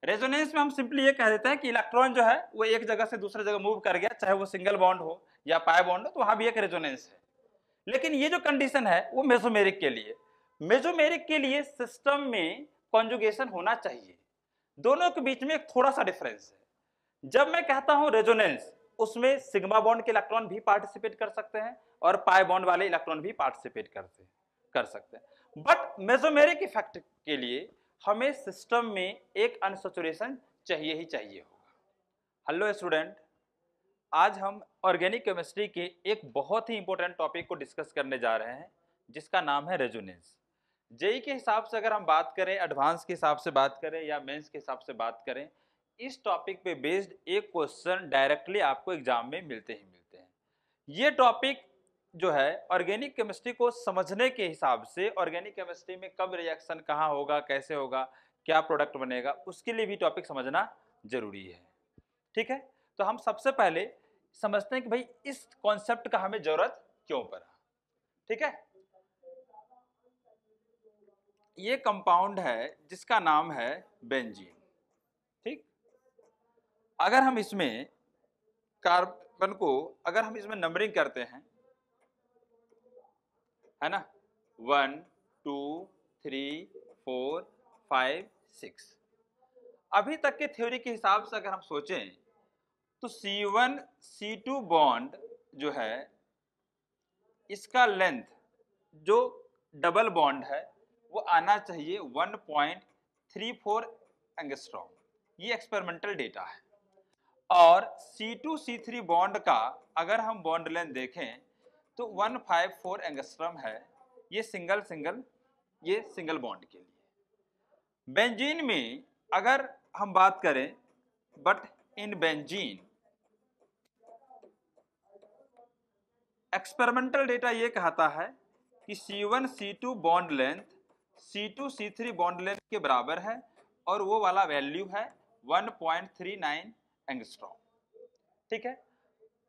Resonance में हम simply ये कह देते हैं कि इलेक्ट्रॉन जो है वो एक जगह से दूसरे जगह मूव कर गया, चाहे वो सिंगल बॉन्ड हो या पाई बॉन्ड हो, तो वहां भी एक रेजोनेंस है। लेकिन ये जो कंडीशन है वो मेसोमेरिक के लिए, मेसोमेरिक के लिए सिस्टम में कॉन्जुगेशन होना चाहिए। दोनों के बीच में एक थोड़ा सा डिफरेंस है। जब मैं कहता हूं रेजोनेंस, उसमें सिग्मा बॉन्ड के इलेक्ट्रॉन भी पार्टिसिपेट कर सकते हैं और पाई बॉन्ड वाले इलेक्ट्रॉन भी पार्टिसिपेट कर सकते हैं। बट मेसोमेरिक इफेक्ट के लिए हमें सिस्टम में एक अनसैचुरेशन चाहिए ही चाहिए होगा। हेलो स्टूडेंट, आज हम ऑर्गेनिक केमिस्ट्री के एक बहुत ही इंपॉर्टेंट टॉपिक को डिस्कस करने जा रहे हैं, जिसका नाम है रेजोनेंस। जेई के हिसाब से अगर हम बात करें, एडवांस के हिसाब से बात करें या मेंस के हिसाब से बात करें, इस टॉपिक पे बेस्ड एक क्वेश्चन डायरेक्टली आपको एग्जाम में मिलते हैं। ये टॉपिक जो है ऑर्गेनिक केमिस्ट्री को समझने के हिसाब से, ऑर्गेनिक केमिस्ट्री में कब रिएक्शन कहाँ होगा, कैसे होगा, क्या प्रोडक्ट बनेगा, उसके लिए भी टॉपिक समझना जरूरी है। ठीक है, तो हम सबसे पहले समझते हैं कि भाई इस कॉन्सेप्ट का हमें जरूरत क्यों पड़ा। ठीक है, ये कंपाउंड है जिसका नाम है बेंजीन। ठीक, अगर हम इसमें कार्बन को, अगर हम इसमें नंबरिंग करते हैं, है ना, 1 2 3 4 5 6, अभी तक के थ्योरी के हिसाब से अगर हम सोचें तो C1 C2 बॉन्ड जो है, इसका लेंथ जो डबल बॉन्ड है वो आना चाहिए 1.34 एंगस्ट्रॉम। ये एक्सपेरिमेंटल डेटा है। और C2 C3 बॉन्ड का अगर हम बॉन्ड लेंथ देखें तो 154 एंगस्ट्रॉम है। ये सिंगल बॉन्ड के लिए। बेंजीन में अगर हम बात करें, but in benzene experimental data ये कहता है कि C1 C2 bond length C2 C3 bond length के बराबर है और वो वाला वैल्यू है 1.39 एंगस्ट्रॉम। ठीक है,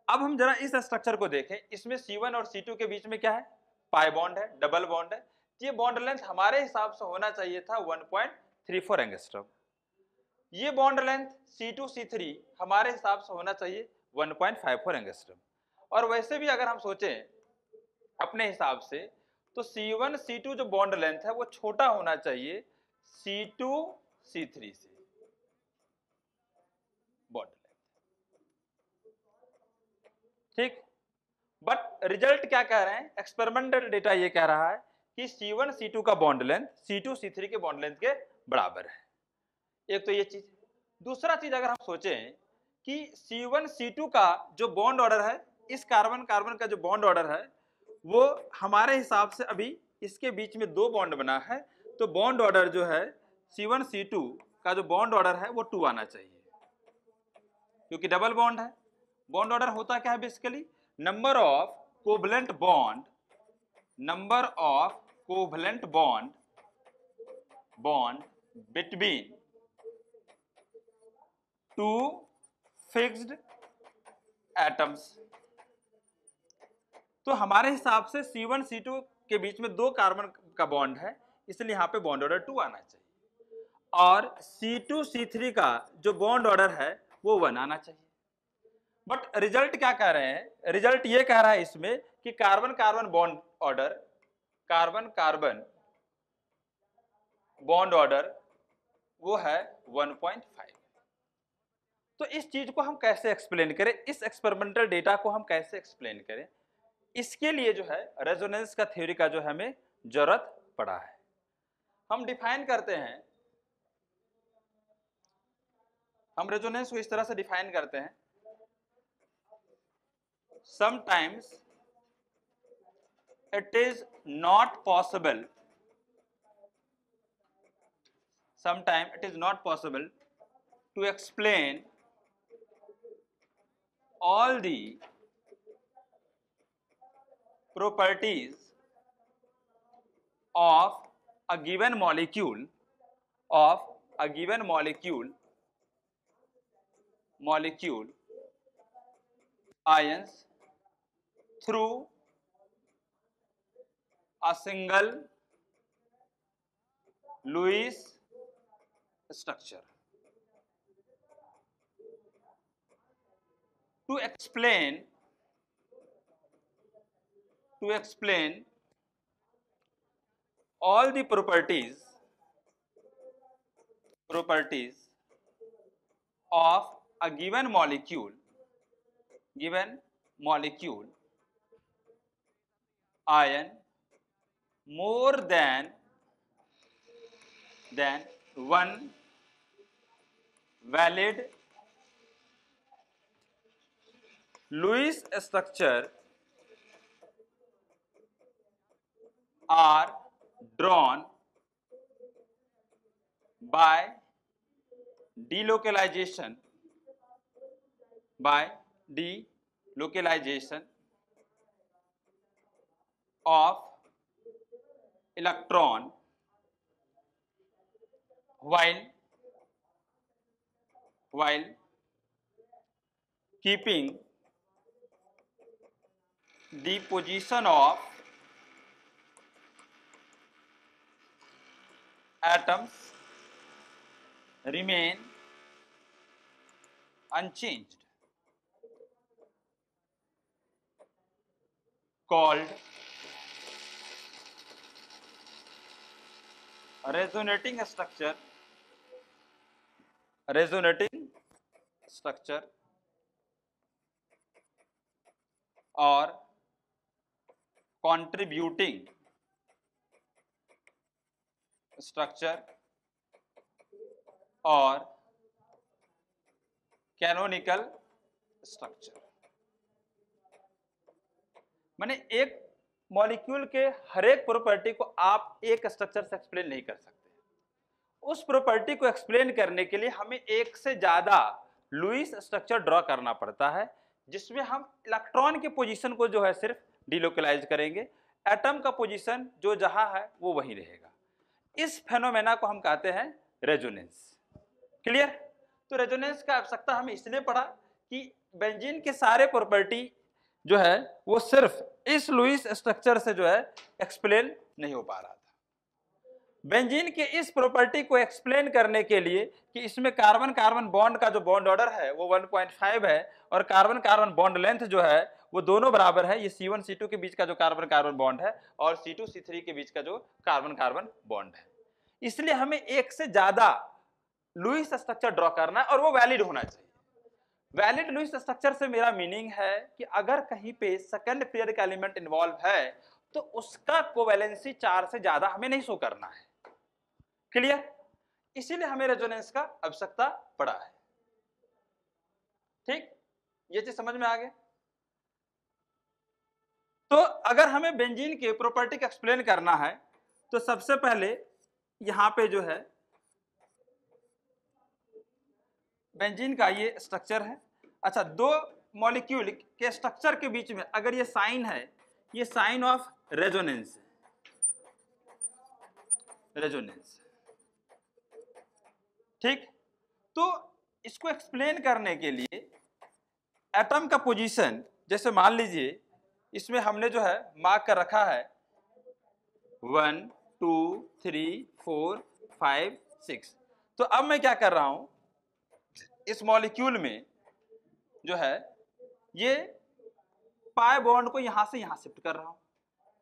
अब हम जरा इस स्ट्रक्चर को देखें। इसमें C1 और C2 के बीच में क्या है, पाई बॉन्ड है, डबल बॉन्ड है। ये बॉन्ड लेंथ हमारे हिसाब से होना चाहिए था 1.34 एंगस्ट्रॉम। ये बॉन्ड लेंथ C2 C3 हमारे हिसाब से होना चाहिए 1.54 एंगस्ट्रॉम। और वैसे भी अगर हम सोचें अपने हिसाब से तो C1 C2 जो बॉन्ड लेंथ है वो छोटा होना चाहिए C2 C3 से बॉन्ड लेंथ। ठीक, बट रिजल्ट क्या कह रहे हैं, एक्सपेरिमेंटल डेटा ये कह रहा है कि C1 C2 का बॉन्ड लेंथ C2 C3 के बॉन्ड लेंथ के बराबर है। एक तो ये चीज। दूसरा चीज अगर हम सोचें कि C1 C2 का जो बॉन्ड ऑर्डर है, इस कार्बन कार्बन का जो बॉन्ड ऑर्डर है वो हमारे हिसाब से अभी इसके बीच में दो बॉन्ड बना है, तो बॉन्ड ऑर्डर जो है C1 C2 का जो बॉन्ड ऑर्डर है वो 2 आना चाहिए, क्योंकि डबल बॉन्ड है। बॉन्ड ऑर्डर होता क्या है basically, number of covalent bond between two fixed atoms. तो हमारे हिसाब से C1 C2 के बीच में दो कार्बन का बॉन्ड है, इसलिए यहां पे बॉन्ड ऑर्डर 2 आना चाहिए। और C2 C3 का जो बॉन्ड ऑर्डर है वो 1 आना चाहिए। बट रिजल्ट क्या कह रहे हैं, रिजल्ट ये कह रहा है इसमें कि carbon carbon bond order, carbon carbon bond order वो है 1.5। तो इस चीज को हम कैसे एक्सप्लेन करें, इस एक्सपेरिमेंटल डेटा को हम कैसे एक्सप्लेन करें, इसके लिए जो है रेजोनेंस का थ्योरी का जो हमें जरूरत पड़ा है। हम डिफाइन करते हैं, हम रेजोनेंस को इस तरह से डिफाइन करते हैं, sometimes it is not possible, sometimes it is not possible to explain all the properties of a given molecule ions through a single Lewis structure। to explain all the properties of a given molecule ion more than one valid Lewis structure are drawn by delocalization of electron while keeping the position of atoms remain unchanged, called resonating structure or contributing structure और canonical structure. माने एक molecule के हर एक property को आप एक structure से explain नहीं कर सकते। उस प्रॉपर्टी को एक्सप्लेन करने के लिए हमें एक से ज्यादा लुईस स्ट्रक्चर ड्रॉ करना पड़ता है, जिसमें हम इलेक्ट्रॉन की पोजीशन को जो है सिर्फ डिलोकलाइज करेंगे, एटम का पोजीशन जो जहां है वो वहीं रहेगा। इस फेनोमेना को हम कहते हैं रेजोनेंस। क्लियर? तो रेजोनेंस का आवश्यकता हमें इसलिए पड़ा कि बेंजीन के सारे प्रॉपर्टी जो है वो सिर्फ इस लुईस स्ट्रक्चर से जो है एक्सप्लेन नहीं हो पा रहा था। बेंजीन के इस प्रॉपर्टी को एक्सप्लेन करने के लिए कि इसमें कार्बन कार्बन बॉन्ड का जो बॉन्ड ऑर्डर है वो 1.5 है और कार्बन कार्बन बॉन्ड लेंथ जो है वो दोनों बराबर है। ये C1 C2 के बीच का जो कार्बन कार्बन बॉन्ड है और C2 C3 के बीच का जो कार्बन कार्बन बॉन्ड है, इसलिए हमें एक से ज्यादा लुईस स्ट्रक्चर ड्रॉ करना है और वो वैलिड होना चाहिए। वैलिड लुईस स्ट्रक्चर से मेरा मीनिंग है कि अगर कहीं पे सेकंड पेयर का एलिमेंट इन्वॉल्व है तो उसका कोवैलेंसी 4 से ज्यादा हमें नहीं शो करना है। क्लियर? इसीलिए हमें रेजोनेंस का आवश्यकता पड़ा है। ठीक, ये चीज समझ में आ गया। तो अगर हमें बेंजीन के प्रॉपर्टी का एक्सप्लेन करना है तो सबसे पहले यहां पे जो है बेंजीन का ये स्ट्रक्चर है। अच्छा, दो मॉलिक्यूल के स्ट्रक्चर के बीच में अगर ये साइन है, ये साइन ऑफ रेजोनेंस ठीक। तो इसको एक्सप्लेन करने के लिए एटम का पोजीशन, जैसे मान लीजिए इसमें हमने जो है मार्क कर रखा है 1 2 3 4 5 6। तो अब मैं क्या कर रहा हूं, इस मॉलिक्यूल में जो है ये पाई बॉन्ड को यहां से यहां शिफ्ट कर रहा हूं,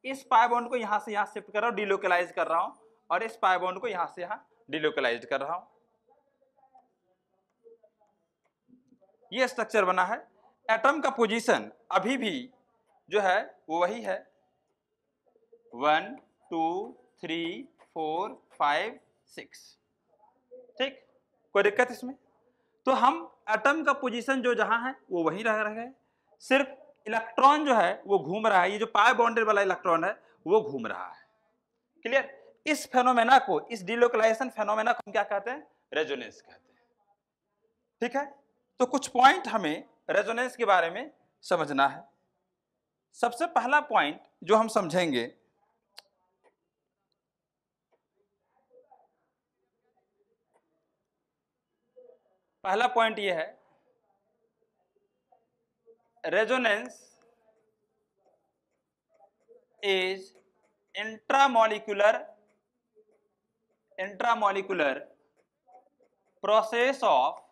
इस पाई बॉन्ड को यहां से यहां शिफ्ट कर रहा हूं, डिलोकलाइज कर रहा हूं, और इस पाई बॉन्ड को यहां से यहां डिलोकलाइज कर रहा हूं। ये स्ट्रक्चर बना है। एटम का पोजीशन अभी भी जो है वो वही है 1 2 3 4 5 6। ठीक, कोई दिक्कत इसमें? तो हम एटम का पोजीशन जो जहां है वो वहीं रह गए, सिर्फ इलेक्ट्रॉन जो है वो घूम रहा है, ये जो पाई बॉन्डेड वाला इलेक्ट्रॉन है वो घूम रहा है। क्लियर? इस फेनोमेना को, इस डिलोकलाइजेशन फेनोमेना को हम क्या कहते हैं? रेजोनेंस कहते हैं। ठीक है, तो कुछ पॉइंट हमें रेजोनेंस के बारे में समझना है। सबसे पहला पॉइंट जो हम समझेंगे, पहला पॉइंट ये है, resonance is intramolecular process of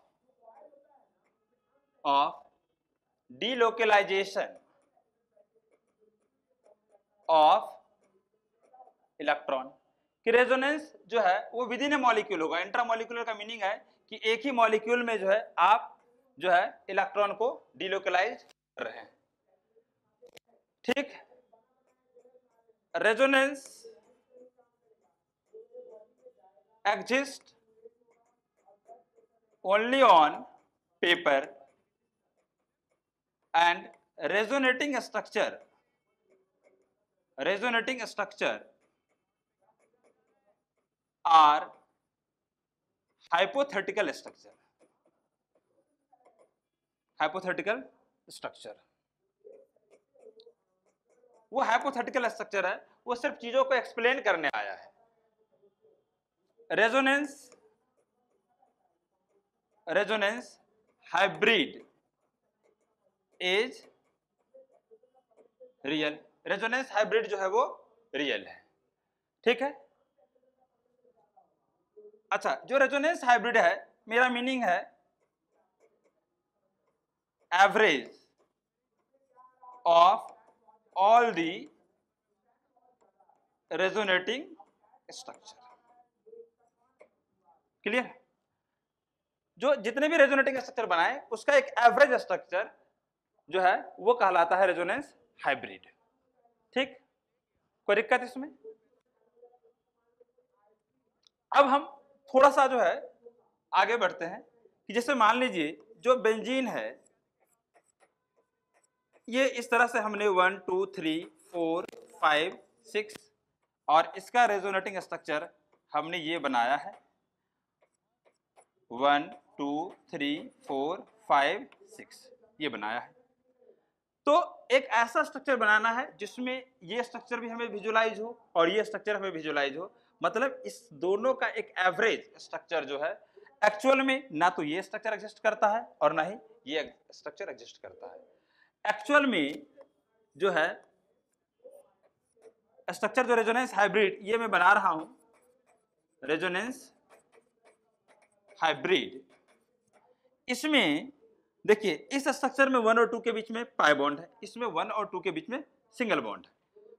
delocalization of electron. कि रेजोनेंस जो है वो विद इन ए मॉलिक्यूल होगा। इंट्रामॉलिक्यूलर का मीनिंग है कि एक ही मॉलिक्यूल में जो है आप जो है इलेक्ट्रॉन को डिलोकलाइज कर रहे हैं। ठीक, resonance exist only on paper and resonating structure are hypothetical structure। वो हाइपोथेटिकल स्ट्रक्चर है, वो सिर्फ चीजों को एक्सप्लेन करने आया है। Resonance hybrid is real. Resonance hybrid जो है वो रियल है। ठीक है, अच्छा, जो रेजोनेंस हाइब्रिड है मेरा मीनिंग है average of all the resonating structure. Clear? जो जितने भी रेजोनेटिंग स्ट्रक्चर बनाए उसका एक एवरेज स्ट्रक्चर जो है वो कहलाता है रेजोनेंस हाइब्रिड। ठीक, कोई दिक्कत इसमें? अब हम थोड़ा सा जो है आगे बढ़ते हैं कि जैसे मान लीजिए जो बेंजीन है ये इस तरह से हमने 1 2 3 4 5 6 और इसका रेजोनेटिंग स्ट्रक्चर हमने ये बनाया है 1 2 3 4 5 6 ये बनाया है। तो एक ऐसा स्ट्रक्चर बनाना है जिसमें ये स्ट्रक्चर भी हमें विजुलाइज हो और ये स्ट्रक्चर हमें विजुलाइज हो, मतलब इस दोनों का एक एवरेज स्ट्रक्चर जो है एक्चुअल में ना तो ये स्ट्रक्चर एग्जिस्ट करता है और ना ही ये स्ट्रक्चर एग्जिस्ट करता है। एक्चुअल में जो है स्ट्रक्चर जो रेजोनेंस हाइब्रिड ये मैं बना रहा हूं, रेजोनेंस हाइब्रिड, इसमें देखिए इस स्ट्रक्चर में 1 और 2 के बीच में पाई बॉन्ड है, इसमें 1 और 2 के बीच में सिंगल बॉन्ड है।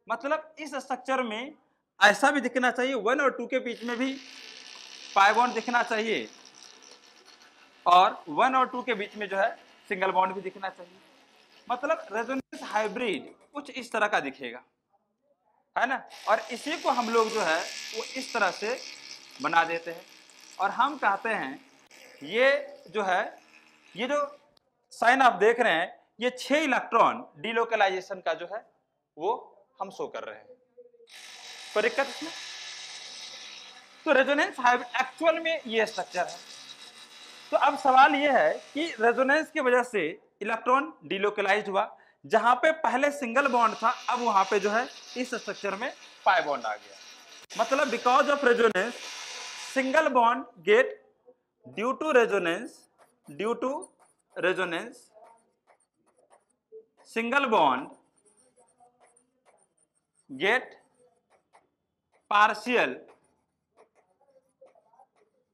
मतलब इस स्ट्रक्चर में ऐसा भी दिखना चाहिए 1 और 2 के बीच में भी पाई बॉन्ड दिखना चाहिए और 1 और 2 के बीच में जो है सिंगल बॉन्ड भी दिखना चाहिए। मतलब रेजोनेंस हाइब्रिड कुछ इस तरह का दिखेगा, है ना, और इसी को हम लोग जो है वो इस तरह से बना देते हैं और हम कहते हैं ये जो है ये जो साइन आप देख रहे हैं ये 6 इलेक्ट्रॉन डिलोकलाइजेशन का जो है वो हम शो कर रहे हैं। कोई दिक्कत इसमें? तो रेजोनेंस हाइब्रिड एक्चुअल में ये स्ट्रक्चर है। तो अब सवाल ये है कि रेजोनेंस की वजह से इलेक्ट्रॉन डिलोकलाइज हुआ, जहां पे पहले सिंगल बॉन्ड था अब वहां पे जो है इस स्ट्रक्चर में पाई बॉन्ड आ गया। मतलब because of resonance single bond get due to resonance single bond get partial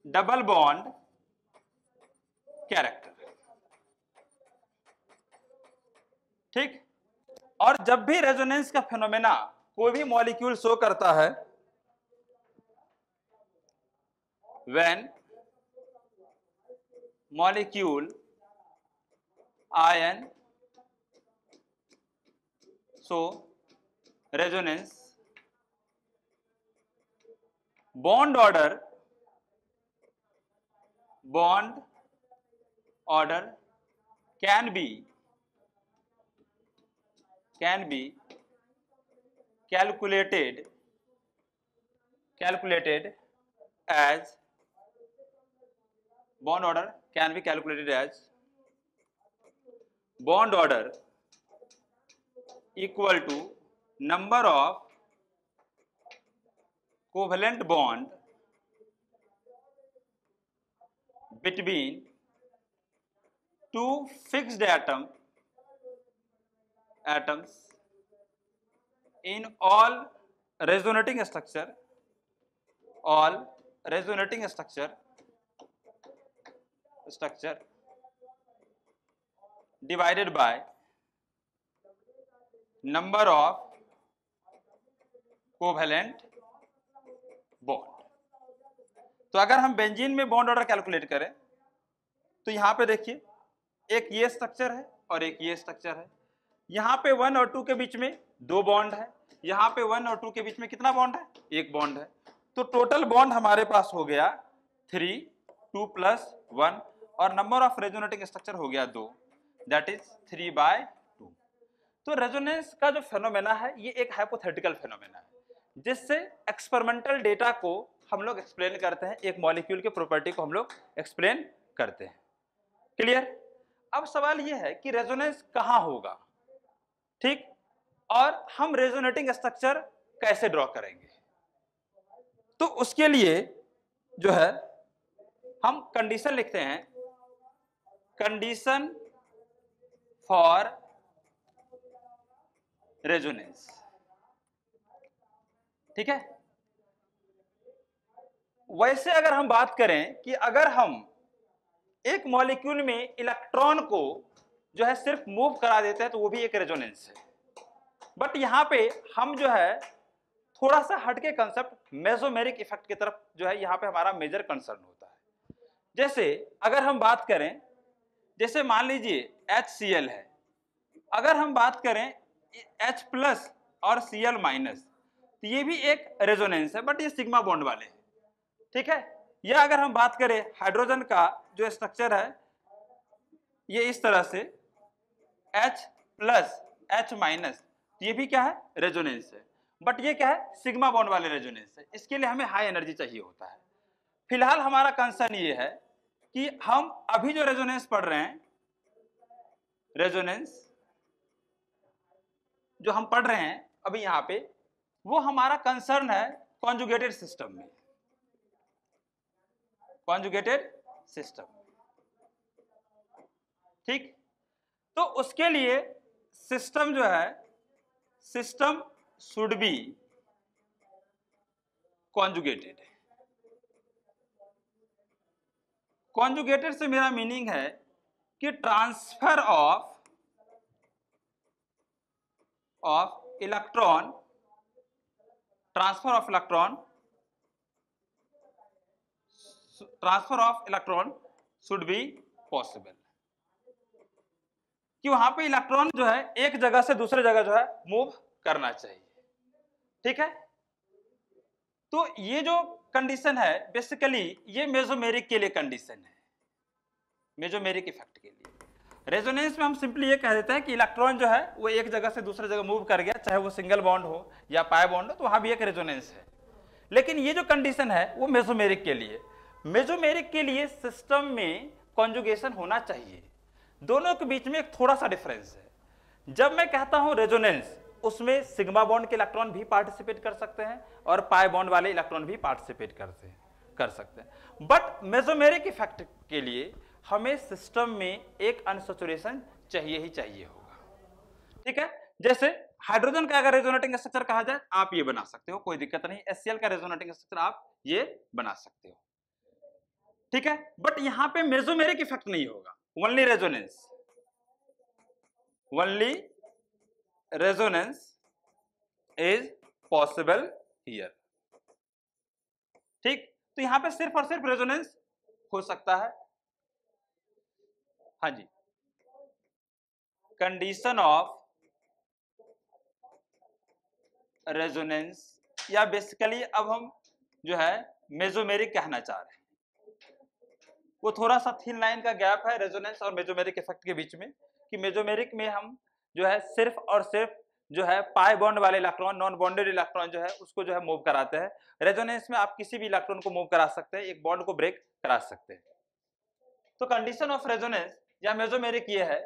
double bond character। ठीक, और जब भी रेजोनेंस का फिनोमेना कोई भी मॉलिक्यूल शो करता है when molecule ion so resonance bond order can be calculated as bond order can be calculated as bond order equal to number of covalent bond between two fixed atoms in all resonating structure divided by number of covalent bond. तो अगर हम benzene में bond order calculate करें तो यहां पे देखिए एक ये स्ट्रक्चर है और एक ये स्ट्रक्चर है। यहाँ पे 1 और 2 के बीच में 2 बॉन्ड है, यहाँ पे 1 और 2 के बीच में कितना बॉन्ड है? 1 बॉन्ड है। तो टोटल बॉन्ड हमारे पास हो गया 3, 2 + 1 और नंबर ऑफ रेजोनेटिंग स्ट्रक्चर हो गया 2, दैट इज 3/2। तो रेजोनेंस का जो फेनोमेना है ये एक हाइपोथेटिकल फेनोमेना है जिससे एक्सपेरिमेंटल डेटा को हम लोग एक्सप्लेन करते हैं, एक मॉलिक्यूल के प्रॉपर्टी को हम लोग एक्सप्लेन करते हैं। क्लियर? अब सवाल यह है कि रेजोनेंस कहां होगा, ठीक, और हम रेजोनेटिंग स्ट्रक्चर कैसे ड्रॉ करेंगे। तो उसके लिए जो है हम कंडीशन लिखते हैं, कंडीशन फॉर रेजोनेंस, ठीक है। वैसे अगर हम बात करें कि अगर हम एक मॉलिक्यूल में इलेक्ट्रॉन को जो है सिर्फ मूव करा देते हैं तो वो भी एक रेजोनेंस है। बट यहां पे हम जो है थोड़ा सा हटके कंसेप्ट मेसोमेरिक इफेक्ट की तरफ जो है यहां पे हमारा मेजर कंसर्न होता है। जैसे अगर हम बात करें, जैसे मान लीजिए HCl है, अगर हम बात करें H+ और Cl- तो ये भी एक रेजोनेंस है बट ये सिग्मा बॉन्ड वाले हैं, ठीक है। या अगर हम बात करें हाइड्रोजन का जो स्ट्रक्चर है ये इस तरह से H+ H-, ये भी क्या है? रेजोनेंस है, बट ये क्या है? सिग्मा बॉन्ड वाले रेजोनेंस है। इसके लिए हमें हाई एनर्जी चाहिए होता है। फिलहाल हमारा कंसर्न ये है कि हम अभी जो रेजोनेंस पढ़ रहे हैं, रेजोनेंस जो हम पढ़ रहे हैं अभी यहां पे, वो हमारा कंसर्न है कॉन्जुगेटेड सिस्टम में, कॉन्जुगेटेड सिस्टम, ठीक। तो उसके लिए सिस्टम जो है, system should be conjugated. Conjugated से मेरा मीनिंग है कि transfer of electron, transfer of electron should be possible, कि वहां पे इलेक्ट्रॉन जो है एक जगह से दूसरे जगह जो है मूव करना चाहिए, ठीक है। तो ये जो कंडीशन है बेसिकली ये मेसोमेरिक के लिए कंडीशन है, मेसोमेरिक इफेक्ट के लिए। रेजोनेंस में हम सिंपली ये कह देते हैं कि इलेक्ट्रॉन जो है वो एक जगह से दूसरे जगह मूव कर गया, चाहे वो सिंगल बॉन्ड हो या पाई बॉन्ड हो, तो वहां भी एक रेजोनेंस है। लेकिन ये जो कंडीशन है वो मेसोमेरिक के लिए, मेसोमेरिक के लिए सिस्टम में कॉन्जुगेशन होना चाहिए। दोनों के बीच में एक थोड़ा सा डिफरेंस है। जब मैं कहता हूं रेजोनेंस, उसमें सिग्मा बॉन्ड के इलेक्ट्रॉन भी पार्टिसिपेट कर सकते हैं और पाई बॉन्ड वाले इलेक्ट्रॉन भी पार्टिसिपेट कर सकते हैं। बट मेसोमेरिक इफेक्ट के लिए हमें सिस्टम में एक अनसैचुरेशन चाहिए ही चाहिए होगा, ठीक है। जैसे हाइड्रोजन का अगर रेजोनेटिंग स्ट्रक्चर कहा जाए आप ये बना सकते हो, कोई दिक्कत नहीं। HCl का रेजोनेटिंग स्ट्रक्चर आप ये बना सकते हो, ठीक है। बट यहां पे मेसोमेरिक इफेक्ट नहीं होगा, only resonance, only resonance is possible here, ठीक। तो यहां पे सिर्फ और सिर्फ रेजोनेंस हो सकता है। हाँ जी, कंडीशन ऑफ रेजोनेंस, या बेसिकली अब हम जो है मेसोमेरिक कहना चाह रहे हैं। वो थोड़ा सा थिन लाइन का गैप है रेजोनेंस और मेसोमेरिक इफेक्ट के बीच में, कि मेसोमेरिक में हम जो है सिर्फ और सिर्फ जो है पाई बॉन्ड वाले इलेक्ट्रॉन, नॉन बॉन्डेड इलेक्ट्रॉन जो है उसको जो है मूव कराते हैं। रेजोनेंस में आप किसी भी इलेक्ट्रॉन को मूव करा सकते हैं, एक बॉन्ड को ब्रेक करा सकते हैं। तो कंडीशन ऑफ रेजोनेंस या मेसोमेरिक ये है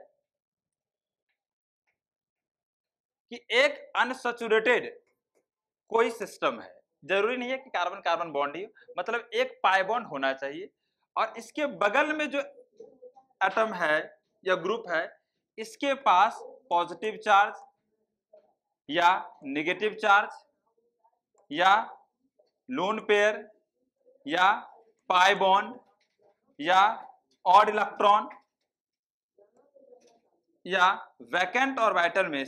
कि एक अनसैचुरेटेड कोई सिस्टम है, जरूरी नहीं है कि कार्बन कार्बन बॉन्ड ही, मतलब एक पाई बॉन्ड होना चाहिए और इसके बगल में जो एटम है या ग्रुप है इसके पास पॉजिटिव चार्ज या नेगेटिव चार्ज या लोन पेयर या पाई बॉन्ड या ऑड इलेक्ट्रॉन या वैकेंट ऑर्बिटल में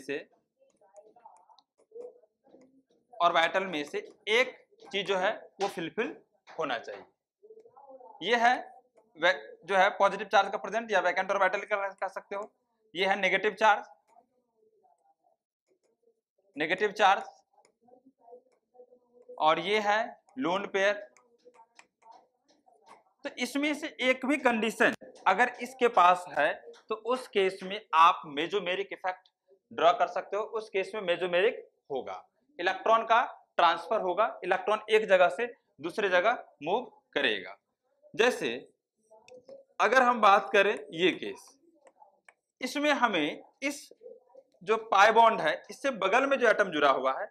से एक चीज जो है वो फिलफिल होना चाहिए। ये है जो है पॉजिटिव चार्ज का प्रेजेंट या वैकेंट ऑर्बिटल कह सकते हो। ये है नेगेटिव चार्ज और ये है लोन पेयर। तो इसमें से एक भी कंडीशन अगर इसके पास है तो उस केस में आप मेसोमेरिक इफेक्ट ड्रॉ कर सकते हो। उस केस में मेसोमेरिक होगा, इलेक्ट्रॉन का ट्रांसफर होगा, इलेक्ट्रॉन एक जगह से दूसरे जगह मूव करेगा। जैसे अगर हम बात करें ये केस, इसमें हमें इस जो पाई बॉन्ड है इससे बगल में जो एटम जुड़ा हुआ है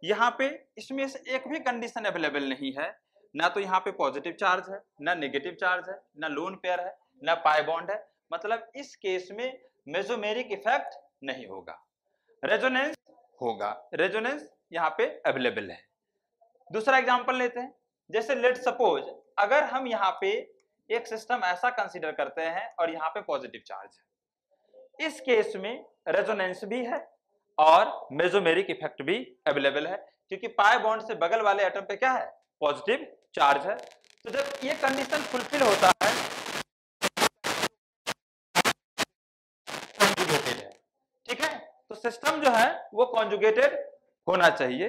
यहाँ पे इसमें से एक भी कंडीशन अवेलेबल नहीं है। ना तो यहाँ पे पॉजिटिव चार्ज है, ना नेगेटिव चार्ज है, ना लोन पेयर है, ना पाई बॉन्ड है। मतलब इस केस में मेसोमेरिक इफेक्ट नहीं होगा, रेजोनेंस होगा। रेजोनेंस यहाँ पे अवेलेबल है। दूसरा एग्जांपल लेते हैं। जैसे लेट सपोज अगर हम यहाँ पे एक सिस्टम ऐसा कंसीडर करते हैं और यहाँ पे पॉजिटिव चार्ज है, इस केस में रेजोनेंस भी है और मेसोमेरिक इफेक्ट भी अवेलेबल है, क्योंकि पाई बॉन्ड से बगल वाले एटम पे क्या है, पॉजिटिव चार्ज है। तो जब ये कंडीशन फुलफिल होता है, कॉन्जुगेटेड है, ठीक है। तो सिस्टम जो है वो कॉन्जुगेटेड होना चाहिए।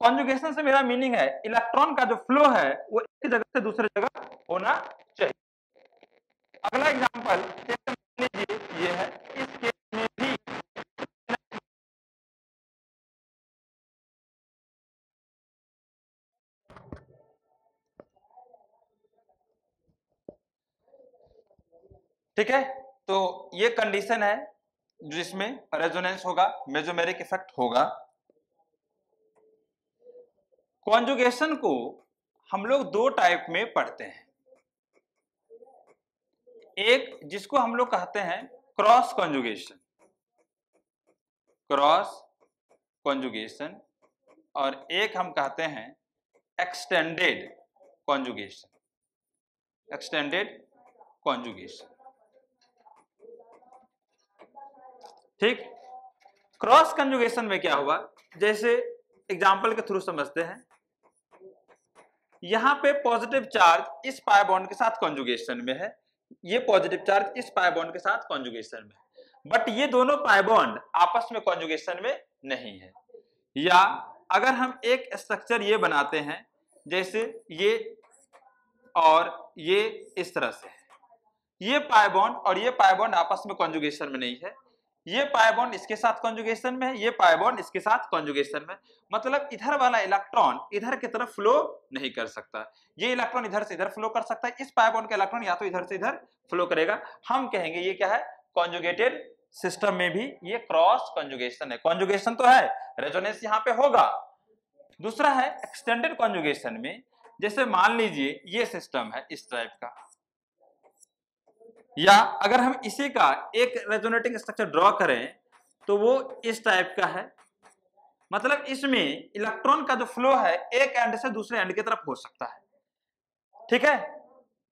कॉन्जुगेशन से मेरा मीनिंग है इलेक्ट्रॉन का जो फ्लो है वो एक जगह से दूसरे जगह होना चाहिए। अगला एग्जांपल लीजिए, ये है। इस केस में भी ठीक है। तो ये कंडीशन है जिसमें रेजोनेंस होगा, मेसोमेरिक इफेक्ट होगा। कॉन्जुगेशन को हम लोग दो टाइप में पढ़ते हैं। एक जिसको हम लोग कहते हैं क्रॉस कॉन्जुगेशन, और एक हम कहते हैं एक्सटेंडेड कॉन्जुगेशन। ठीक। क्रॉस कॉन्जुगेशन में क्या हुआ, जैसे एग्जांपल के थ्रू समझते हैं। यहां पे पॉजिटिव चार्ज इस पाई बॉन्ड के साथ कॉन्जुगेशन में है, ये पॉजिटिव चार्ज इस पाई बॉन्ड के साथ कॉन्जुगेशन में है, बट ये दोनों पाई बॉन्ड आपस में कॉन्जुगेशन में नहीं है। या अगर हम एक स्ट्रक्चर ये बनाते हैं, जैसे ये और ये इस तरह से है, ये पाई बॉन्ड और ये पाई बॉन्ड आपस में कॉन्जुगेशन में नहीं है, ये पाई बॉन्ड इसके साथ कॉन्जुगेशन में है, ये पाई बॉन्ड इसके साथ कॉन्जुगेशन में। मतलब इधर वाला इलेक्ट्रॉन इधर की तरफ फ्लो नहीं कर सकता, ये इलेक्ट्रॉन इधर से इधर फ्लो कर सकता है। इस पाई बॉन्ड का इलेक्ट्रॉन या तो इधर से इधर फ्लो करेगा। हम कहेंगे ये क्या है, कॉन्जुगेटेड सिस्टम में भी ये क्रॉस कॉन्जुगेशन है। कॉन्जुगेशन तो है, रेजोनेंस यहाँ पे होगा। दूसरा है एक्सटेंडेड कॉन्जुगेशन में, जैसे मान लीजिए ये सिस्टम है इस टाइप का, या अगर हम इसी का एक रेजोनेटिंग स्ट्रक्चर ड्रॉ करें तो वो इस टाइप का है। मतलब इसमें इलेक्ट्रॉन का जो फ्लो है एक एंड से दूसरे एंड की तरफ हो सकता है, ठीक है।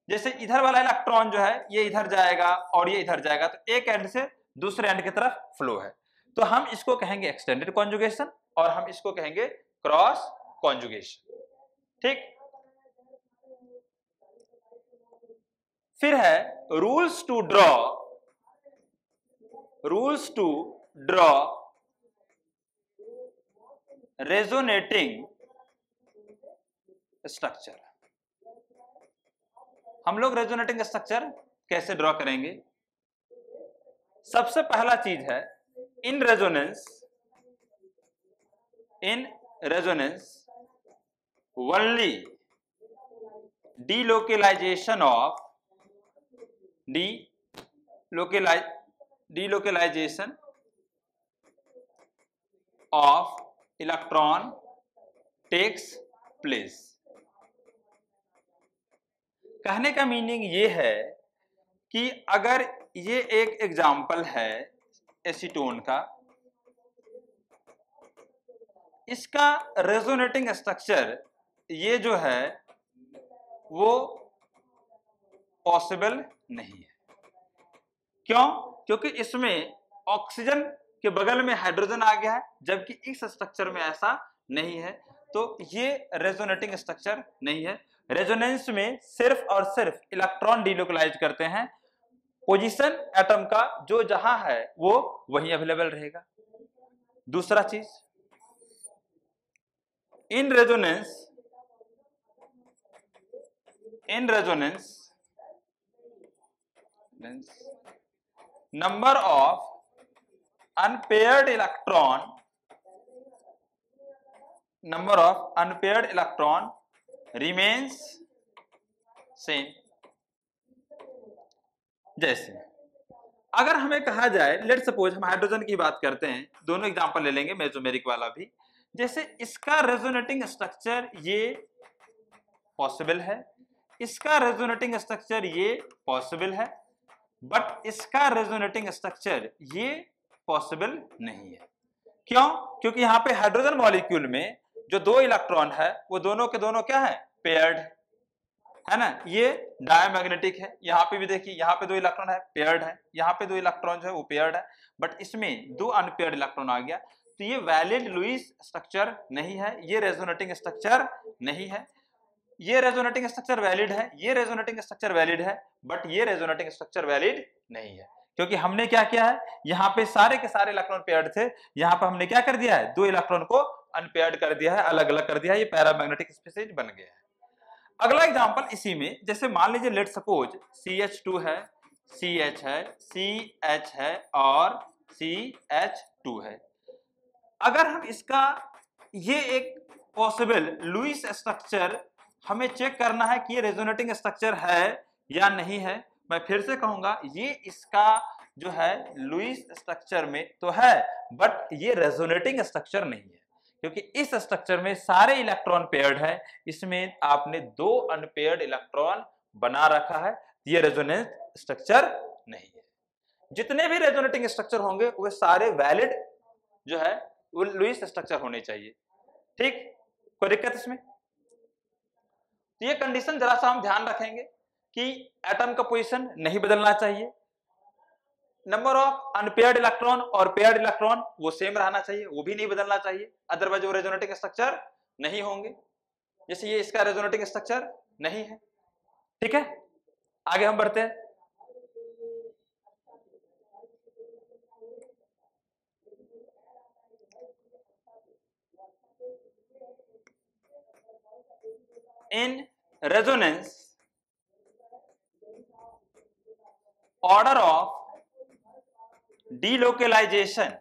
जैसे इधर वाला इलेक्ट्रॉन जो है ये इधर जाएगा और ये इधर जाएगा, तो एक एंड से दूसरे एंड की तरफ फ्लो है। तो हम इसको कहेंगे एक्सटेंडेड कॉन्जुगेशन और हम इसको कहेंगे क्रॉस कॉन्जुगेशन, ठीक। फिर है rules to draw resonating structure. हम लोग रेजोनेटिंग स्ट्रक्चर कैसे ड्रॉ करेंगे? सबसे पहला चीज है in resonance only delocalization of electron takes place। कहने का मीनिंग ये है कि अगर ये एक एग्जाम्पल है एसीटोन का, इसका रेजोनेटिंग स्ट्रक्चर ये जो है वो पॉसिबल नहीं है। क्यों? क्योंकि इसमें ऑक्सीजन के बगल में हाइड्रोजन आ गया है, जबकि इस स्ट्रक्चर में ऐसा नहीं है, तो ये रेजोनेटिंग स्ट्रक्चर नहीं है। रेजोनेंस में सिर्फ और सिर्फ इलेक्ट्रॉन डिलोकलाइज करते हैं, पोजीशन एटम का जो जहां है वो वहीं अवेलेबल रहेगा। दूसरा चीज, in resonance number of unpaired electron remains same। जैसे अगर हमें कहा जाए, लेट सपोज हम हाइड्रोजन की बात करते हैं, दोनों एग्जांपल ले लेंगे, मेसोमेरिक वाला भी। जैसे इसका रेजोनेटिंग स्ट्रक्चर ये पॉसिबल है, इसका रेजोनेटिंग स्ट्रक्चर ये पॉसिबल है, बट इसका रेजोनेटिंग स्ट्रक्चर ये पॉसिबल नहीं है। क्यों? क्योंकि यहाँ पे हाइड्रोजन मॉलिक्यूल में जो दो इलेक्ट्रॉन है वो दोनों के दोनों क्या है? पेयर्ड है ना। ये डायमैग्नेटिक है, यहाँ पे भी देखिए, यहाँ पे दो इलेक्ट्रॉन है, पेयर्ड है, यहाँ पे दो इलेक्ट्रॉन जो है वो पेयर्ड है, बट इसमें दो अनपेयर्ड इलेक्ट्रॉन आ गया, तो ये वैलिड लुईस स्ट्रक्चर नहीं है, ये रेजोनेटिंग स्ट्रक्चर नहीं है। ये रेजोनेटिंग स्ट्रक्चर वैलिड है, ये रेजोनेटिंग स्ट्रक्चर वैलिड है, बट ये रेजोनेटिंग स्ट्रक्चर वैलिड नहीं है, क्योंकि हमने क्या किया है, यहाँ पे सारे के सारे इलेक्ट्रॉन पेयर्ड थे, यहाँ पे हमने क्या कर दिया है, दो इलेक्ट्रॉन को अनपेयर्ड कर दिया है, अलग अलग कर दिया है, ये पैरामैग्नेटिक स्पीशीज बन गया है। अगला एग्जांपल इसी में, जैसे मान लीजिए लेट सपोज CH2 है, CH है, CH है और CH2 है। अगर हम इसका ये एक पॉसिबल लुईस स्ट्रक्चर हमें चेक करना है कि ये रेजोनेटिंग स्ट्रक्चर है या नहीं है, मैं फिर से कहूंगा, ये इसका जो है लुईस स्ट्रक्चर में तो है, बट ये रेजोनेटिंग स्ट्रक्चर नहीं है, क्योंकि इस स्ट्रक्चर में सारे इलेक्ट्रॉन पेयर्ड है, इसमें आपने दो अनपेयर्ड इलेक्ट्रॉन बना रखा है, ये रेजोनेंस स्ट्रक्चर नहीं है। जितने भी रेजोनेटिंग स्ट्रक्चर होंगे वे सारे वैलिड जो है वो लुईस स्ट्रक्चर होने चाहिए। ठीक, कोई दिक्कत इसमें? तो ये कंडीशन जरा सा हम ध्यान रखेंगे कि एटम का पोजीशन नहीं बदलना चाहिए, नंबर ऑफ अनपेयर्ड इलेक्ट्रॉन और पेयर्ड इलेक्ट्रॉन वो सेम रहना चाहिए, वो भी नहीं बदलना चाहिए, अदरवाइज वो रेजोनेटिंग स्ट्रक्चर नहीं होंगे। जैसे ये इसका रेजोनेटिंग स्ट्रक्चर नहीं है। ठीक है, आगे हम बढ़ते हैं। In resonance order of delocalization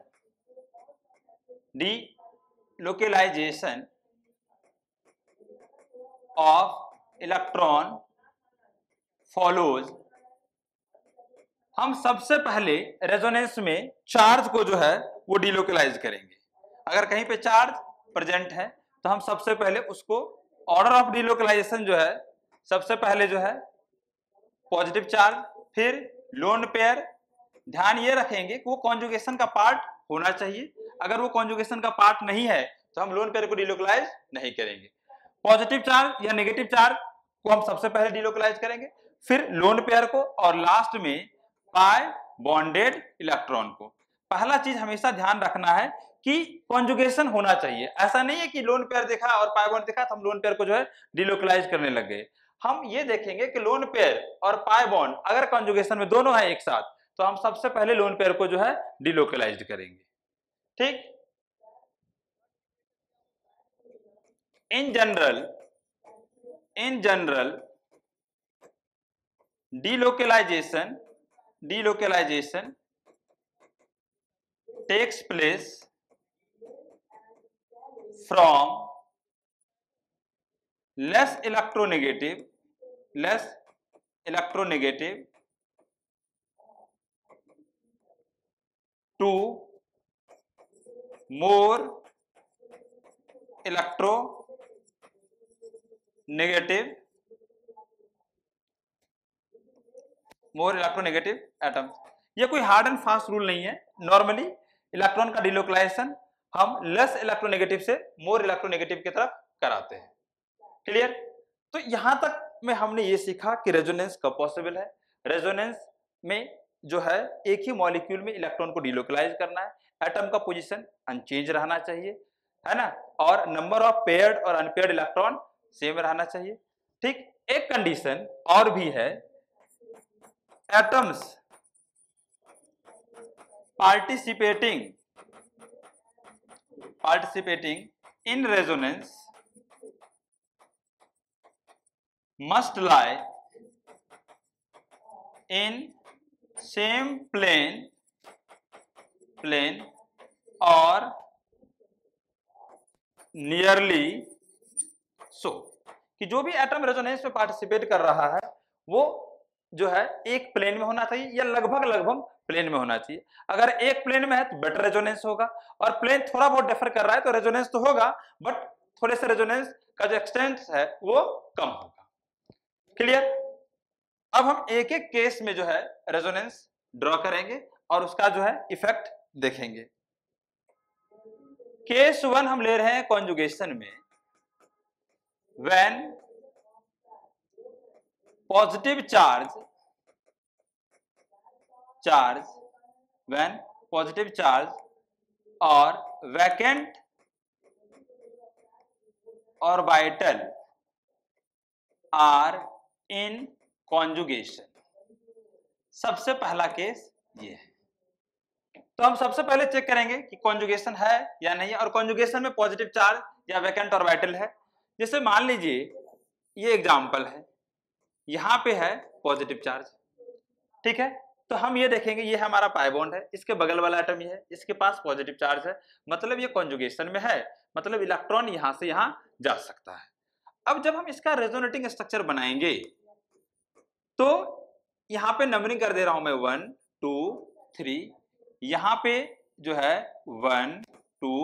of electron follows। हम सबसे पहले रेजोनेंस में चार्ज को जो है वो डिलोकलाइज करेंगे। अगर कहीं पे चार्ज प्रेजेंट है तो हम सबसे पहले उसको ऑर्डर ऑफ डिलोकलाइजेशन जो है, सबसे पहले जो है पॉजिटिव चार्ज, फिर लोन पेयर। ध्यान ये रखेंगे कि वो कॉन्जुगेशन का पार्ट होना चाहिए, अगर वो कॉन्जुगेशन का पार्ट नहीं है तो हम लोन पेयर को डिलोकलाइज नहीं करेंगे। पॉजिटिव चार्ज या नेगेटिव चार्ज को हम सबसे पहले डिलोकलाइज करेंगे, फिर लोन पेयर को, और लास्ट में पाई बॉन्डेड इलेक्ट्रॉन को। पहला चीज हमेशा ध्यान रखना है कि कॉन्जुगेशन होना चाहिए। ऐसा नहीं है कि लोन पेयर देखा और पाई बॉन्ड देखा तो हम लोन पेयर को जो है डिलोकलाइज करने लग गए। हम ये देखेंगे कि लोन पेयर और पाई बॉन्ड अगर कॉन्जुगेशन में दोनों है एक साथ तो हम सबसे पहले लोन पेयर को जो है डिलोकलाइज्ड करेंगे। ठीक, in general delocalization takes place from less electronegative to more electronegative atoms। ये कोई हार्ड एंड फास्ट रूल नहीं है। नॉर्मली इलेक्ट्रॉन का डिलोकलाइजेशन हम लेस इलेक्ट्रोनेगेटिव से मोर इलेक्ट्रोनेगेटिव की तरफ कराते हैं। क्लियर? तो यहां तक में हमने ये सीखा कि रेजोनेंस कब पॉसिबल है। रेजोनेंस में जो है एक ही मॉलिक्यूल में इलेक्ट्रॉन को डिलोकलाइज करना है, एटम का पोजीशन अनचेंज रहना चाहिए, है ना, और नंबर ऑफ पेयर्ड और अनपेयर्ड इलेक्ट्रॉन सेम रहना चाहिए। ठीक, एक कंडीशन और भी है, atoms participating in resonance must lie in same plane or nearly so, कि जो भी एटम रेजोनेंस में पार्टिसिपेट कर रहा है वो जो है एक प्लेन में होना चाहिए या लगभग प्लेन में होना चाहिए। अगर एक प्लेन में है तो बेटर रेजोनेंस होगा, और प्लेन थोड़ा बहुत डिफर कर रहा है तो रेजोनेंस तो होगा बट थोड़े से रेजोनेंस का जो एक्सटेंट है वो कम होगा। क्लियर? अब हम एक एक केस में जो है रेजोनेंस ड्रॉ करेंगे और उसका जो है इफेक्ट देखेंगे। केस 1 हम ले रहे हैं कॉन्जुगेशन में, when positive charge or vacant orbital are in conjugation। सबसे पहला केस ये है। तो हम सबसे पहले चेक करेंगे कि कॉन्जुगेशन है या नहीं, और कॉन्जुगेशन में पॉजिटिव चार्ज या वैकेंट ऑर्बिटल है। जैसे मान लीजिए ये एग्जाम्पल है, यहां पे है पॉजिटिव चार्ज, ठीक है, तो हम ये देखेंगे ये हमारा पाई बॉन्ड है, इसके बगल वाला एटम ये है, इसके पास पॉजिटिव चार्ज है, मतलब ये कॉन्जुगेशन में है, मतलब इलेक्ट्रॉन यहां से यहां जा सकता है। अब जब हम इसका रेजोनेटिंग स्ट्रक्चर बनाएंगे तो यहां पे नंबरिंग कर दे रहा हूं मैं 1 2 3, यहां पे जो है 1 2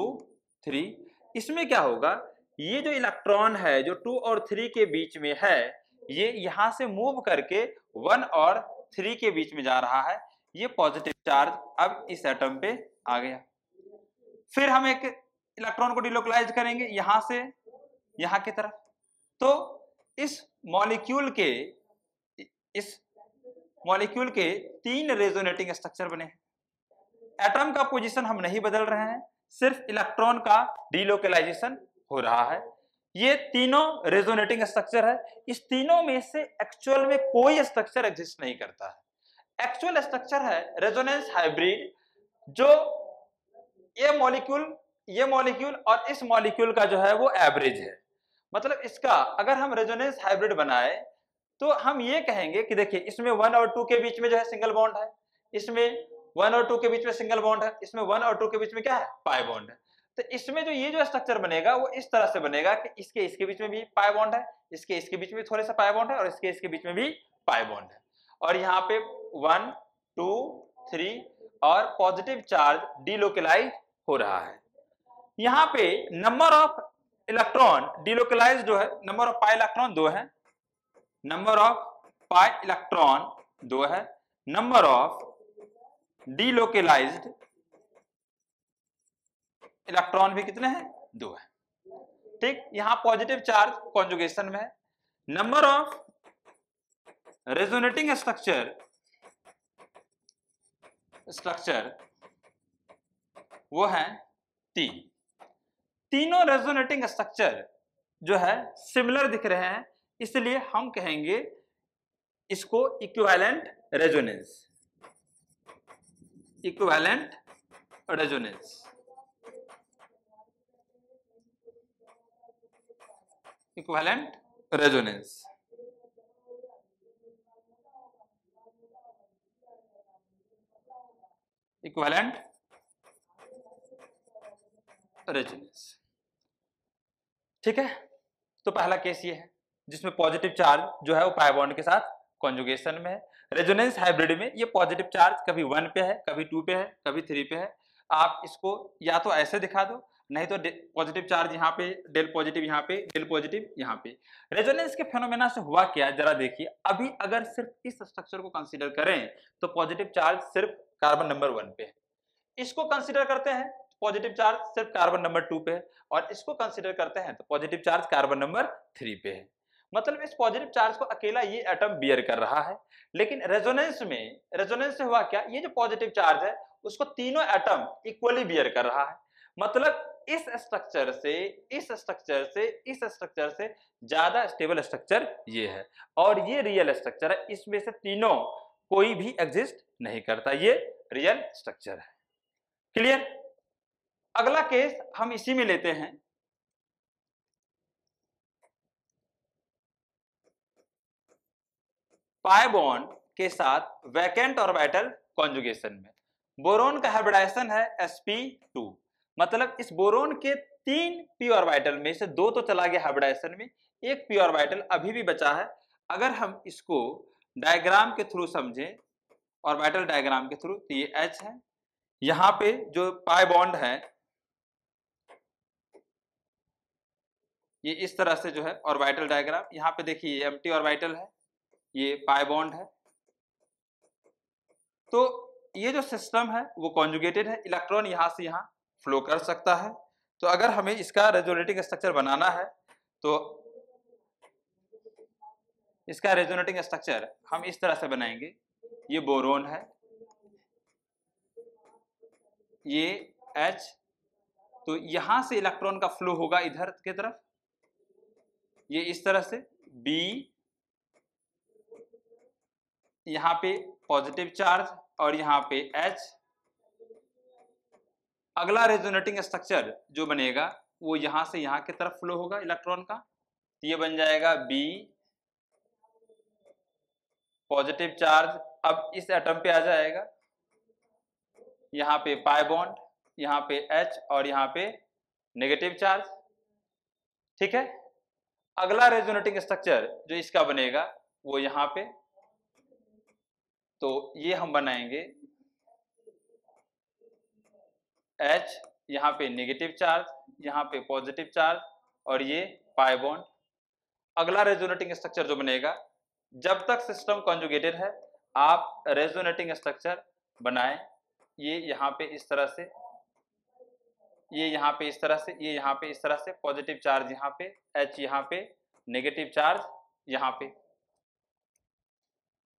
3, इसमें क्या होगा, ये जो इलेक्ट्रॉन है जो 2 और 3 के बीच में है ये यहां से मूव करके 1 और 3 के बीच में जा रहा है, ये पॉजिटिव चार्ज अब इस एटम पे आ गया। फिर हम एक इलेक्ट्रॉन को डिलोकलाइज करेंगे यहां से यहां की तरफ, तो इस मॉलिक्यूल के 3 रेजोनेटिंग स्ट्रक्चर बने हैं। एटम का पोजीशन हम नहीं बदल रहे हैं, सिर्फ इलेक्ट्रॉन का डिलोकलाइजेशन हो रहा है। ये तीनों रेजोनेटिंग स्ट्रक्चर है, इस तीनों में से एक्चुअल में कोई स्ट्रक्चर एग्जिस्ट नहीं करता है। एक्चुअल स्ट्रक्चर है रेजोनेंस हाइब्रिड, जो ये मॉलिक्यूल और इस मॉलिक्यूल का जो है वो एवरेज है। मतलब इसका अगर हम रेजोनेंस हाइब्रिड बनाए तो हम ये कहेंगे कि देखिए इसमें 1 और 2 के बीच में जो है सिंगल बॉन्ड है, इसमें 1 और 2 के बीच में सिंगल बॉन्ड है, इसमें 1 और 2 के बीच में क्या है, पाई बॉन्ड है। तो इसमें जो ये जो स्ट्रक्चर बनेगा वो इस तरह से बनेगा कि इसके बीच में भी पाई बॉन्ड है, इसके बीच में थोड़े सा पाई बॉन्ड है, और इसके बीच में भी पाई बॉन्ड है, और यहाँ पे 1 2 3 और पॉजिटिव चार्ज डिलोकलाइज हो रहा है। यहाँ पे नंबर ऑफ इलेक्ट्रॉन डिलोकलाइज जो है, नंबर ऑफ पाई इलेक्ट्रॉन 2 है, नंबर ऑफ पाई इलेक्ट्रॉन 2 है, नंबर ऑफ डिलोकलाइज्ड इलेक्ट्रॉन भी कितने हैं, 2 है। ठीक, यहां पॉजिटिव चार्ज कॉन्जुगेशन में है। नंबर ऑफ रेजोनेटिंग स्ट्रक्चर वो है 3। तीनों रेजोनेटिंग स्ट्रक्चर जो है सिमिलर दिख रहे हैं, इसलिए हम कहेंगे इसको equivalent resonance. Equivalent resonance, equivalent resonance. Equivalent resonance, ठीक है। तो पहला केस ये है जिसमें पॉजिटिव चार्ज जो है वो पाई बॉन्ड के साथ कॉन्जुगेशन में है। रेजोनेंस हाइब्रिड में ये पॉजिटिव चार्ज कभी 1 पे है, कभी 2 पे है, कभी 3 पे है। आप इसको या तो ऐसे दिखा दो, नहीं तो पॉजिटिव चार्ज यहाँ पे, डेल पॉजिटिव यहाँ पे, डेल पॉजिटिव यहाँ पे। रेजोनेंस के फेनोमेना से हुआ क्या जरा देखिए। अभी अगर सिर्फ इस स्ट्रक्चर को कंसीडर करें तो पॉजिटिव चार्ज सिर्फ कार्बन नंबर 1 पे है, इसको कंसीडर करते हैं पॉजिटिव चार्ज सिर्फ कार्बन नंबर 2 पे है, और इसको कंसीडर करते हैं तो पॉजिटिव चार्ज कार्बन नंबर 3 पे है। मतलब इस पॉजिटिव चार्ज को अकेला ये एटम बियर कर रहा है, लेकिन रेजोनेंस से हुआ क्या, ये जो पॉजिटिव चार्ज है उसको तीनों एटम इक्वली बियर कर रहा है। मतलब इस स्ट्रक्चर से इस स्ट्रक्चर से इस स्ट्रक्चर से ज्यादा स्टेबल स्ट्रक्चर ये है, और ये रियल स्ट्रक्चर है। इसमें से तीनों कोई भी एग्जिस्ट नहीं करता, ये रियल स्ट्रक्चर है। क्लियर? अगला केस हम इसी में लेते हैं। पाई बॉन्ड के साथ वैकेंट ऑर्बिटल कॉन्जुगेशन में बोरोन का हाइब्रिडाइजेशन है sp2। मतलब इस बोरोन के 3 p ऑर्बिटल में से 2 तो चला गया हाइब्रिडाइजेशन में, एक p ऑर्बिटल अभी भी बचा है। अगर हम इसको डायग्राम के थ्रू समझें, ऑर्बिटल डायग्राम के थ्रू, तो ये H है, यहाँ पे जो पाई बॉन्ड है ये इस तरह से जो है ऑर्बिटल डायग्राम, यहाँ पे देखिए ये एम्प्टी ऑर्बिटल है, ये पाई बॉन्ड है। तो ये जो सिस्टम है वो कॉन्जुगेटेड है, इलेक्ट्रॉन यहां से यहां फ्लो कर सकता है। तो अगर हमें इसका रेजोनेटिंग स्ट्रक्चर बनाना है तो इसका रेजोनेटिंग स्ट्रक्चर हम इस तरह से बनाएंगे। ये बोरोन है, ये H, तो यहां से इलेक्ट्रॉन का फ्लो होगा इधर की तरफ, ये इस तरह से B, यहाँ पे पॉजिटिव चार्ज और यहाँ पे H। अगला रेजोनेटिंग स्ट्रक्चर जो बनेगा वो यहां से यहां की तरफ फ्लो होगा इलेक्ट्रॉन का, तो ये बन जाएगा B, पॉजिटिव चार्ज अब इस एटम पे आ जाएगा, यहाँ पे पाई बॉन्ड, यहाँ पे H और यहाँ पे नेगेटिव चार्ज। ठीक है? अगला रेजोनेटिंग स्ट्रक्चर जो इसका बनेगा वो यहाँ पे, तो ये हम बनाएंगे H, यहाँ पे नेगेटिव चार्ज, यहाँ पे पॉजिटिव चार्ज और ये पाई बॉन्ड। अगला रेजोनेटिंग स्ट्रक्चर जो बनेगा, जब तक सिस्टम कॉन्जुगेटेड है आप रेजोनेटिंग स्ट्रक्चर बनाएं। ये यहाँ पे इस तरह से, ये यहाँ पे इस तरह से, ये यहाँ पे इस तरह से, पॉजिटिव चार्ज यहाँ पे, H यहाँ पे, नेगेटिव चार्ज यहाँ पे।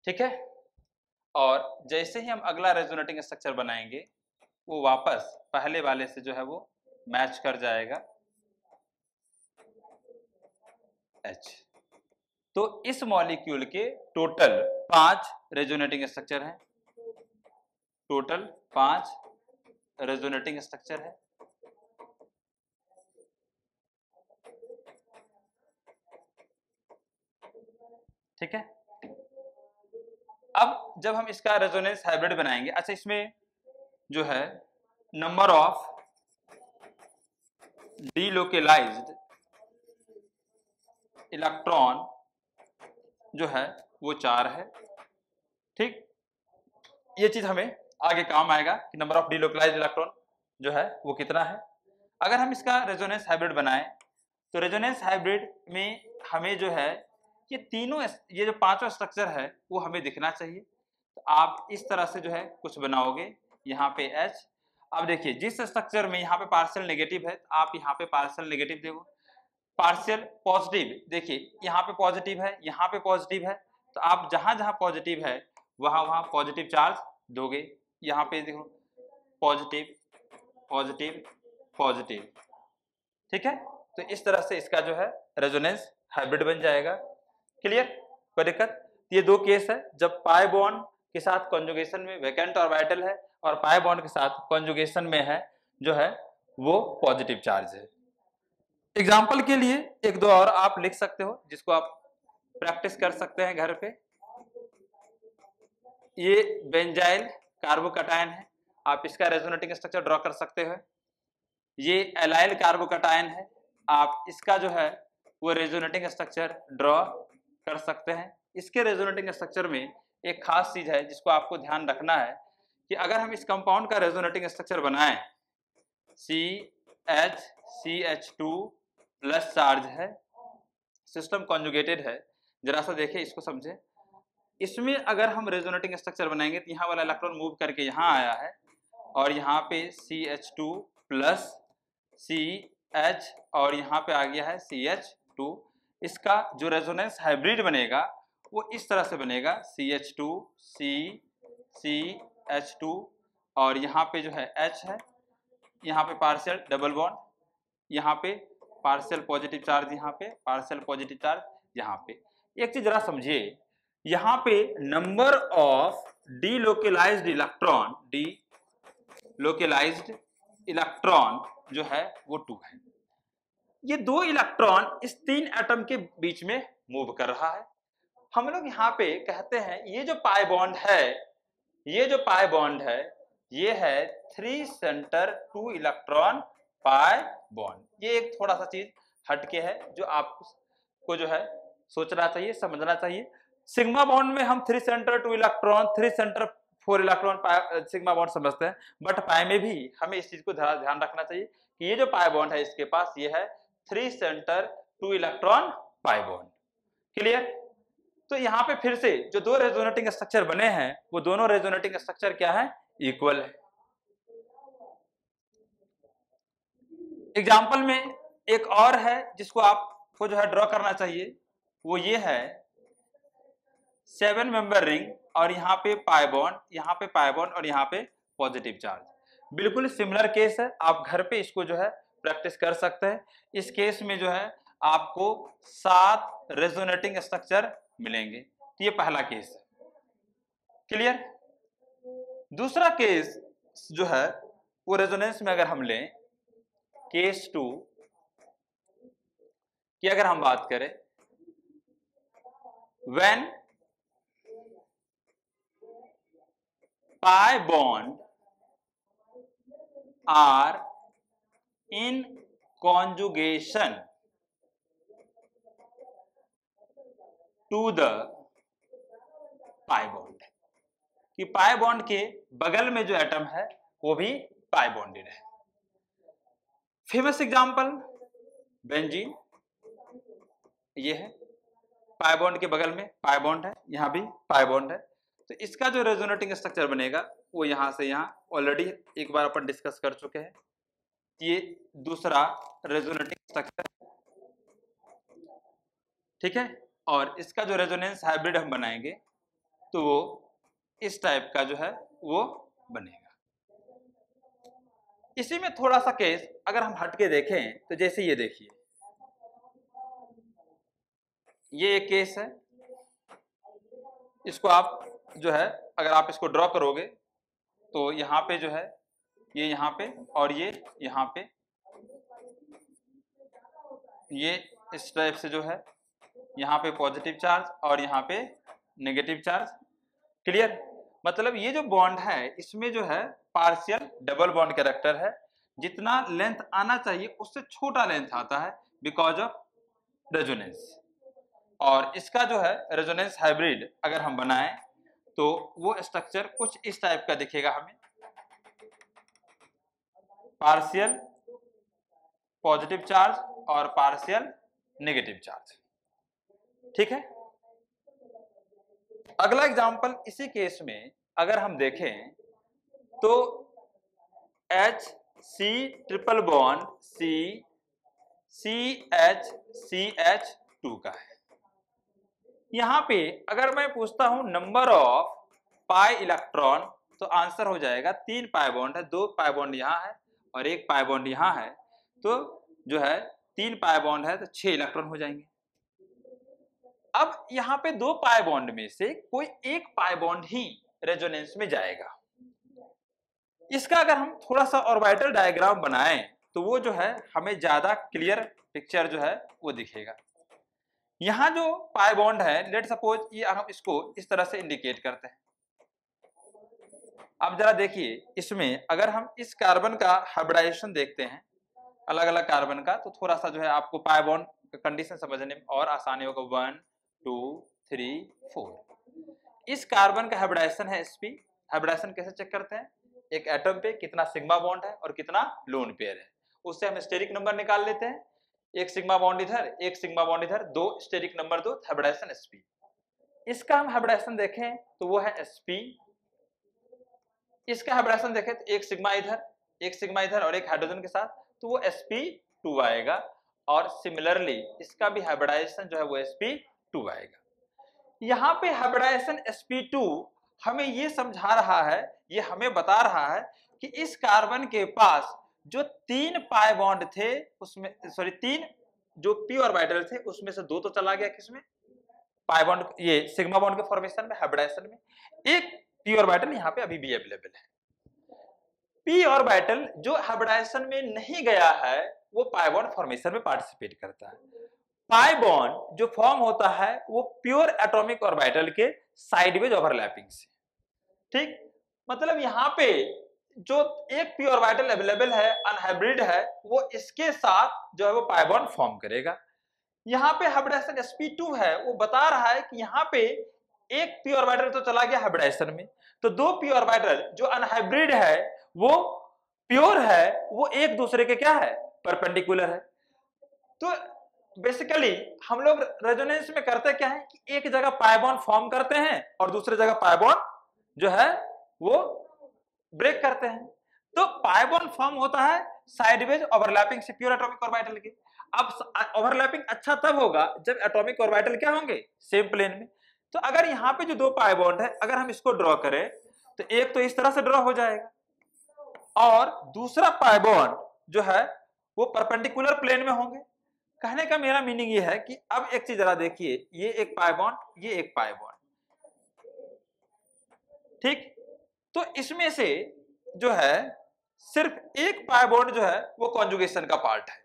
ठीक है? और जैसे ही हम अगला रेजोनेटिंग स्ट्रक्चर बनाएंगे वो वापस पहले वाले से जो है वो मैच कर जाएगा H। तो इस मॉलिक्यूल के टोटल 5 रेजोनेटिंग स्ट्रक्चर हैं, टोटल 5 रेजोनेटिंग स्ट्रक्चर है। ठीक है? अब जब हम इसका रेजोनेंस हाइब्रिड बनाएंगे, अच्छा इसमें जो है नंबर ऑफ डीलोकेलाइज्ड इलेक्ट्रॉन जो है वो 4 है। ठीक? ये चीज हमें आगे काम आएगा कि नंबर ऑफ डीलोकेलाइज्ड इलेक्ट्रॉन जो है वो कितना है। अगर हम इसका रेजोनेंस हाइब्रिड बनाएं तो रेजोनेंस हाइब्रिड में हमें जो है ये तीनों, ये जो 5वां स्ट्रक्चर है वो हमें दिखना चाहिए। तो आप इस तरह से जो है कुछ बनाओगे, यहाँ पे H। अब देखिए जिस स्ट्रक्चर में यहाँ पे पार्शियल नेगेटिव है आप यहाँ पे पार्शियल नेगेटिव देखो, पार्शियल पॉजिटिव, देखिए यहाँ पे पॉजिटिव है, यहाँ पे पॉजिटिव है, तो आप जहां जहां पॉजिटिव है वहां वहां पॉजिटिव चार्ज दोगे। यहाँ पे देखो पॉजिटिव पॉजिटिव पॉजिटिव। ठीक है? तो इस तरह से इसका जो है रेजोनेंस हाइब्रिड बन जाएगा। क्लियर? कोई दिक्कत? ये 2 केस है, जब पाई बॉन्ड के साथ कॉन्जुगेशन में वैकेंट ऑर्बिटल है और पाई बॉन्ड के साथ कॉन्जुगेशन में है जो है वो पॉजिटिव चार्ज है। एग्जाम्पल के लिए 1-2 और आप लिख सकते हो जिसको आप प्रैक्टिस कर सकते हैं घर पे। ये बेंजाइल कार्बोकैटायन है, आप इसका रेजोनेटिंग स्ट्रक्चर ड्रॉ कर सकते हो। ये एलाइल कार्बोकैटायन है, आप इसका जो है वो रेजोनेटिंग स्ट्रक्चर ड्रॉ कर सकते हैं। इसके रेजोनेटिंग स्ट्रक्चर में एक खास चीज है जिसको आपको ध्यान रखना है कि अगर हम इस कंपाउंड का रेजोनेटिंग स्ट्रक्चर बनाएं, CH2 प्लस चार्ज है, सिस्टम कॉन्जुगेटेड है, जरा सा देखिए इसको समझे। इसमें अगर हम रेजोनेटिंग स्ट्रक्चर बनाएंगे तो यहाँ वाला इलेक्ट्रॉन मूव करके यहाँ आया है और यहाँ पे CH2 प्लस CH और यहाँ पे आ गया है CH2, इसका जो रेजोनेंस हाइब्रिड बनेगा वो इस तरह से बनेगा, CH2 CH2 और यहाँ पे जो है H है, यहाँ पे पार्शियल डबल बॉन्ड, यहाँ पे पार्शियल पॉजिटिव चार्ज, यहाँ पे पार्शियल पॉजिटिव चार्ज, यहाँ पे। एक चीज जरा समझिए, यहाँ पे नंबर ऑफ डीलोकेलाइज्ड इलेक्ट्रॉन जो है वो 2 है। ये 2 इलेक्ट्रॉन इस 3 एटम के बीच में मूव कर रहा है। हम लोग यहाँ पे कहते हैं ये जो पाई बॉन्ड है, ये है 3 सेंटर 2 इलेक्ट्रॉन पाई बॉन्ड। ये एक थोड़ा सा चीज हटके है जो आपको जो है सोचना चाहिए, समझना चाहिए। सिग्मा बॉन्ड में हम 3 centre 2 electron, 3 centre 4 electron sigma bond समझते हैं, बट पाई में भी हमें इस चीज को ध्यान रखना चाहिए कि ये जो पाई बॉन्ड है इसके पास ये है 3 centre 2 electron pi bond. Clear? तो यहाँ पे फिर से जो 2 रेजोनेटिंग स्ट्रक्चर बने हैं वो दोनों रेजोनेटिंग स्ट्रक्चर क्या है? इक्वल है। एग्जाम्पल में एक और है जिसको आपको जो है ड्रॉ करना चाहिए, वो ये है 7 मेंबर रिंग और यहाँ पे पाई बॉन्ड, यहाँ पे पाई बॉन्ड और यहाँ पे पॉजिटिव चार्ज। बिल्कुल सिमिलर केस है, आप घर पे इसको जो है प्रैक्टिस कर सकते हैं। इस केस में जो है आपको 7 रेजोनेटिंग स्ट्रक्चर मिलेंगे। तो ये पहला केस है। क्लियर? दूसरा केस जो है वो रेजोनेंस में अगर हम लें केस 2 की अगर हम बात करें, when pi bond are in conjugation to the pi bond, कि pi bond के बगल में जो एटम है वो भी pi bonded है। फेमस एग्जांपल बेंजीन, ये है pi bond के बगल में pi bond है, यहाँ भी pi bond है। तो इसका जो रेजोनेटिंग स्ट्रक्चर बनेगा वो यहां से यहां ऑलरेडी एक बार अपन डिस्कस कर चुके हैं। ये दूसरा रेजोनेटिंग स्ट्रक्चर, ठीक है। और इसका जो रेजोनेंस हाइब्रिड हम बनाएंगे तो वो इस टाइप का जो है वो बनेगा। इसी में थोड़ा सा केस अगर हम हटके देखें तो जैसे ये देखिए, ये एक केस है, इसको आप जो है अगर आप इसको ड्रॉ करोगे तो यहाँ पे जो है ये यहाँ पे और ये यहाँ पे, ये इस टाइप से जो है यहाँ पे पॉजिटिव चार्ज और यहाँ पे नेगेटिव चार्ज। क्लियर? मतलब ये जो बॉन्ड है इसमें जो है पार्शियल डबल बॉन्ड कैरेक्टर है, जितना लेंथ आना चाहिए उससे छोटा लेंथ आता है बिकॉज ऑफ रेजोनेंस। और इसका जो है रेजोनेंस हाइब्रिड अगर हम बनाएं तो वो स्ट्रक्चर कुछ इस टाइप का दिखेगा हमें, पार्शियल पॉजिटिव चार्ज और पार्शियल नेगेटिव चार्ज। ठीक है। अगला एग्जांपल इसी केस में अगर हम देखें तो HC ट्रिपल बॉन्ड CHCH2 का है। यहां पे अगर मैं पूछता हूं नंबर ऑफ पाई इलेक्ट्रॉन तो आंसर हो जाएगा 3 पाई बॉन्ड है, 2 पाई बॉन्ड यहां है और 1 पाई बॉन्ड यहां है, तो जो है 3 पाई बॉन्ड है तो 6 इलेक्ट्रॉन हो जाएंगे। अब यहाँ पे 2 पाई बॉन्ड में से कोई एक पाई बॉन्ड ही रेजोनेंस में जाएगा। इसका अगर हम थोड़ा सा ऑर्बिटल डायग्राम बनाएं तो वो जो है हमें ज्यादा क्लियर पिक्चर जो है वो दिखेगा। यहाँ जो पाई बॉन्ड है, लेट सपोज ये हम इसको इस तरह से इंडिकेट करते हैं। अब जरा देखिए इसमें अगर हम इस कार्बन का हाइब्रिडाइजेशन देखते हैं अलग अलग कार्बन का, तो थोड़ा सा जो है आपको पाई बॉन्ड का कंडीशन समझने में और आसानी होगा। 1 2 3 4 इस कार्बन का हाइब्रिडाइजेशन है sp। हाइब्रिडाइजेशन कैसे चेक करते हैं? एक एटम पे कितना सिग्मा बॉन्ड है और कितना लोन पेयर है, उससे हम स्टेरिक नंबर निकाल लेते हैं। एक सिग्मा बॉन्ड इधर, एक सिग्मा बॉन्ड इधर, 2 स्टेरिक नंबर, 2 हाइब्रिडाइजेशन sp। इसका हम हाइब्रिडाइजेशन देखें तो वो है sp। इसका हाइब्रिडाइजेशन देखें तो एक सिग्मा इधर, एक सिग्मा इधर और एक हाइड्रोजन के साथ, तो वो sp2 आएगा। और सिमिलरली इसका भी हाइब्रिडाइजेशन जो है वो sp2 आएगा। यहाँ पे हाइब्रिडाइजेशन sp2 हमें ये समझा रहा है, ये हमें बता रहा है कि इस कार्बन के पास जो 3 पाई बॉन्ड थे उसमें, सॉरी 3 जो p ऑर्बिटल थे उसमें से 2 तो चला गया किसमें, पाई बॉन्ड, ये सिग्मा बॉन्ड के फॉर्मेशन में, हाइब्रिडाइजेशन में। एक p ऑर्बिटल यहाँ पे अभी भी अवेलेबल है। p ऑर्बिटल जो हाइब्रिडाइजेशन में नहीं गया है वो पाई बॉन्ड फॉर्मेशन में पार्टिसिपेट करता है। पाई बॉन्ड जो फॉर्म होता है वो प्योर एटॉमिक ऑर्बिटल के साइडवेज ओवरलैपिंग से, ठीक। मतलब यहाँ पे जो एक p ऑर्बिटल अवेलेबल है, अनहाइब्रिड है, वो इसके साथ जो है वो पाई बॉन्ड फॉर्म करेगा। यहाँ पे हाइब्रिडाइजेशन sp2 है, वो बता रहा है कि यहाँ पे एक p ऑर्बिटल तो चला गया हाइब्रिडाइजेशन में, तो 2 p ऑर्बिटल जो अनहाइब्रिड है वो प्योर है, वो एक दूसरे के क्या है, परपेंडिकुलर है। तो बेसिकली हम लोग रेजोनेंस में करते क्या है कि एक जगह पाई बॉन्ड फॉर्म करते हैं और दूसरी जगह पाई बॉन्ड जो है वो ब्रेक करते हैं। तो पाई बॉन्ड फॉर्म होता है साइडवेज ओवरलैपिंग से प्योर एटॉमिक ऑर्बिटल के। अब ओवरलैपिंग अच्छा तब होगा जब एटॉमिक ऑर्बिटल क्या होंगे, सेम प्लेन में। तो अगर यहाँ पे जो 2 पाई बॉन्ड है, अगर हम इसको ड्रॉ करें तो एक तो इस तरह से ड्रॉ हो जाएगा और दूसरा पाई बॉन्ड जो है वो परपेंडिकुलर प्लेन में होंगे। कहने का मेरा मीनिंग ये है कि अब एक चीज जरा देखिए, ये एक पाई बॉन्ड, ये एक पाई बॉन्ड, ठीक। तो इसमें से जो है सिर्फ एक पाई बॉन्ड जो है वो कॉन्जुगेशन का पार्ट है,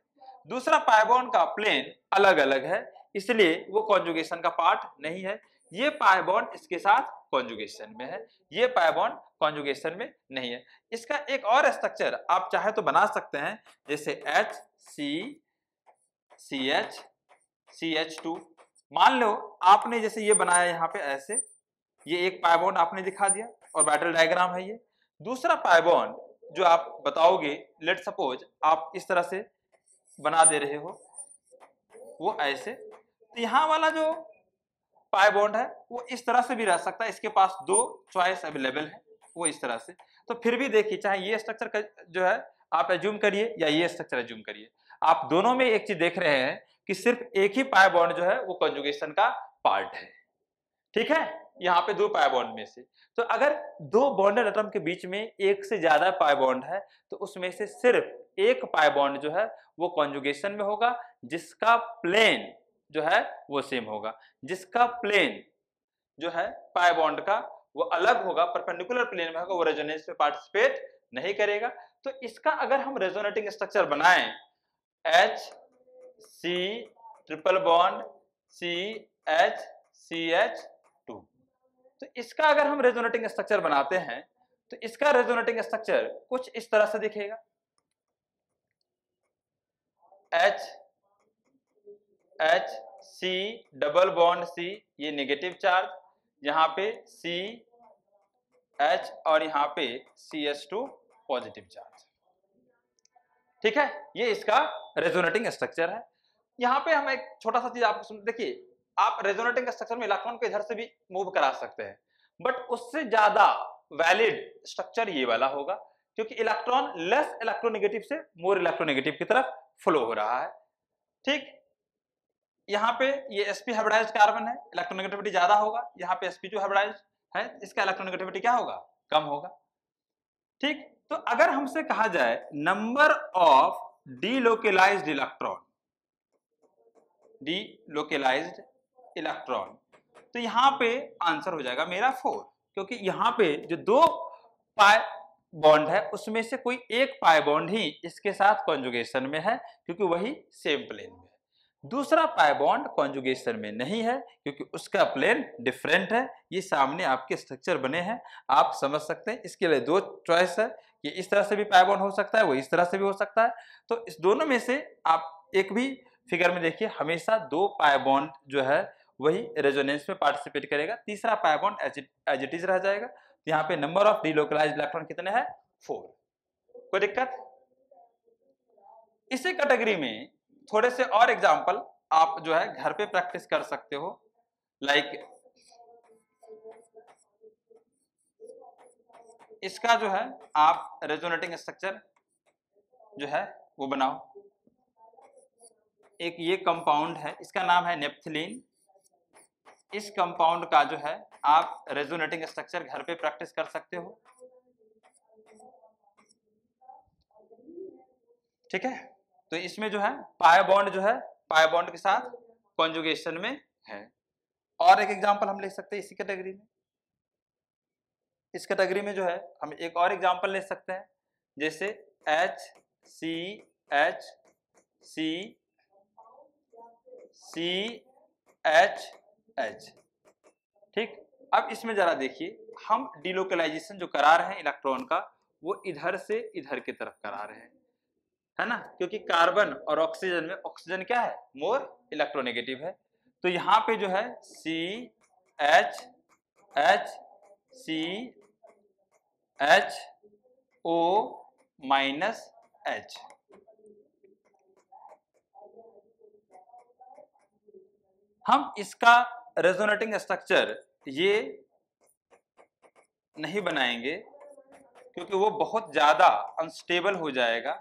दूसरा पाई बॉन्ड का प्लेन अलग अलग है, इसलिए वो कॉन्जुगेशन का पार्ट नहीं है। ये पाई बॉन्ड इसके साथ कॉन्जुगेशन में है, ये पाई बॉन्ड कॉन्जुगेशन में नहीं है। इसका एक और स्ट्रक्चर आप चाहे तो बना सकते हैं, जैसे HCCH2। मान लो आपने जैसे ये बनाया यहाँ पे ऐसे, ये एक पाई बॉन्ड आपने दिखा दिया और बैटल डायग्राम है ये। दूसरा पाई बॉन्ड जो आप बताओगे, लेट सपोज आप इस तरह से बना दे रहे हो, वो ऐसे, तो यहाँ वाला जो पाई बॉन्ड है वो इस तरह से भी रह सकता है, इसके पास 2 चॉइस अवेलेबल है, वो इस तरह से। तो फिर भी देखिए, चाहे ये स्ट्रक्चर जो है आप एज्यूम करिए या ये स्ट्रक्चर एज्यूम करिए, आप दोनों में एक चीज देख रहे हैं कि सिर्फ एक ही पाई बॉन्ड जो है वो कॉन्जुगेशन का पार्ट है, ठीक है। यहाँ पे 2 पाई बॉन्ड में से, तो अगर 2 बॉन्डेड एटम के बीच में एक से ज्यादा पाई बॉन्ड है तो उसमें से सिर्फ एक पाई बॉन्ड जो है वो कॉन्जुगेशन में होगा, जिसका प्लेन जो है वो सेम होगा। जिसका प्लेन जो है पाई बॉन्ड का वो अलग होगा, परपेंडिकुलर प्लेन में होगा, वो रेजोनेंस में पार्टिसिपेट नहीं करेगा। तो इसका अगर हम रेजोनेटिंग स्ट्रक्चर बनाएं, HC ट्रिपल बॉन्ड CH2, तो इसका अगर हम रेजोनेटिंग स्ट्रक्चर बनाते हैं तो इसका रेजोनेटिंग स्ट्रक्चर कुछ इस तरह से दिखेगा। HC डबल बॉन्ड C, ये नेगेटिव चार्ज, यहाँ पे CH और यहाँ पे CH2 पॉजिटिव चार्ज, ठीक है। ये इसका रेजोनेटिंग स्ट्रक्चर है। यहाँ पे हम एक छोटा सा चीज आपको सुन, देखिए आप रेजोनेटिंग स्ट्रक्चर में इलेक्ट्रॉन को इधर से भी मूव करा सकते हैं, बट उससे ज्यादा वैलिड स्ट्रक्चर ये वाला होगा, क्योंकि इलेक्ट्रॉन लेस इलेक्ट्रोनेगेटिव से मोर इलेक्ट्रोनेगेटिव की तरफ फ्लो हो रहा है, ठीक। यहाँ पे ये sp हाइब्रिडाइज्ड कार्बन है, इलेक्ट्रोनेगेटिविटी ज्यादा होगा, यहाँ पे sp2 हाइब्रिडाइज्ड है, इसका इलेक्ट्रोनेगेटिविटी क्या होगा, कम होगा, ठीक। तो अगर हमसे कहा जाए नंबर ऑफ डीलोकेलाइज्ड इलेक्ट्रॉन, तो यहाँ पे आंसर हो जाएगा मेरा 4, क्योंकि यहाँ पे जो 2 पाई बॉन्ड है उसमें से कोई एक पाई बॉन्ड ही इसके साथ कॉन्जुगेशन में है, क्योंकि वही सेम प्लेन में है। दूसरा पाई बॉन्ड कॉन्जुगेशन में नहीं है क्योंकि उसका प्लेन डिफरेंट है। ये सामने आपके स्ट्रक्चर बने हैं, आप समझ सकते हैं। इसके लिए 2 चॉइस है, ये इस तरह से भी पाई बॉन्ड हो सकता है, वो इस तरह से भी हो सकता है। तो इस दोनों में से आप एक भी फिगर में देखिए, हमेशा 2 पाई बॉन्ड जो है वही रेजोनेंस में पार्टिसिपेट करेगा, तीसरा pi bond as it is रह जाएगा। तो यहाँ पे नंबर ऑफ डीलोकलाइज्ड इलेक्ट्रॉन कितने हैं, 4। कोई दिक्कत? इसी कैटेगरी में थोड़े से और एग्जांपल आप जो है घर पे प्रैक्टिस कर सकते हो, लाइक इसका जो है आप रेजोनेटिंग स्ट्रक्चर जो है वो बनाओ। एक ये कंपाउंड है, इसका नाम है नेप्थलीन। इस कंपाउंड का जो है आप रेजोनेटिंग स्ट्रक्चर घर पे प्रैक्टिस कर सकते हो, ठीक है। तो इसमें जो है पाई बॉन्ड जो है पाई बॉन्ड के साथ कॉन्जुगेशन में है। और एक एग्जांपल हम ले सकते हैं इसी कैटेगरी में। इस कैटेगरी में जो है हम एक और एग्जांपल ले सकते हैं, जैसे HCH CCHH, ठीक। अब इसमें जरा देखिए, हम डिलोकलाइजेशन जो करा रहे हैं इलेक्ट्रॉन का, वो इधर से इधर की तरफ करा रहे हैं, है ना, क्योंकि कार्बन और ऑक्सीजन में ऑक्सीजन क्या है, मोर इलेक्ट्रोनेगेटिव है। तो यहाँ पे जो है CHHCHO-H, हम इसका रेजोनेटिंग स्ट्रक्चर ये नहीं बनाएंगे क्योंकि वो बहुत ज्यादा अनस्टेबल हो जाएगा।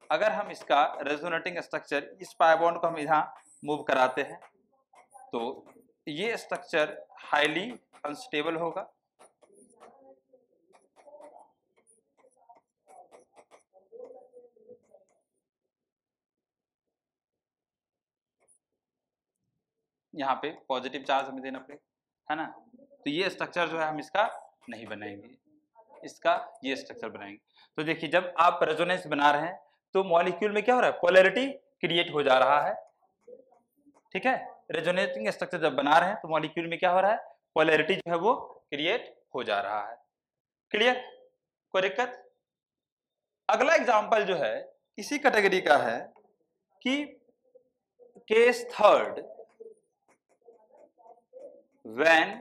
अगर हम इसका रेजोनेटिंग स्ट्रक्चर, इस पाई बॉन्ड को हम यहाँ मूव कराते हैं तो ये स्ट्रक्चर हाईली अनस्टेबल होगा। यहाँ पे पॉजिटिव चार्ज हमें देना पड़ेगा, है ना। तो ये स्ट्रक्चर जो है हम इसका नहीं बनाएंगे, इसका ये स्ट्रक्चर बनाएंगे। तो देखिए, जब आप रेजोनेंस बना रहे हैं तो मॉलिक्यूल में क्या हो रहा है, पोलैरिटी क्रिएट हो जा रहा है, ठीक है। रेजोनेटिंग स्ट्रक्चर जब बना रहे हैं तो मॉलिक्यूल में क्या हो रहा है, पोलैरिटी जो है वो क्रिएट हो जा रहा है। क्लियर, कोई दिक्कत। अगला एग्जांपल जो है इसी कैटेगरी का है कि case third, when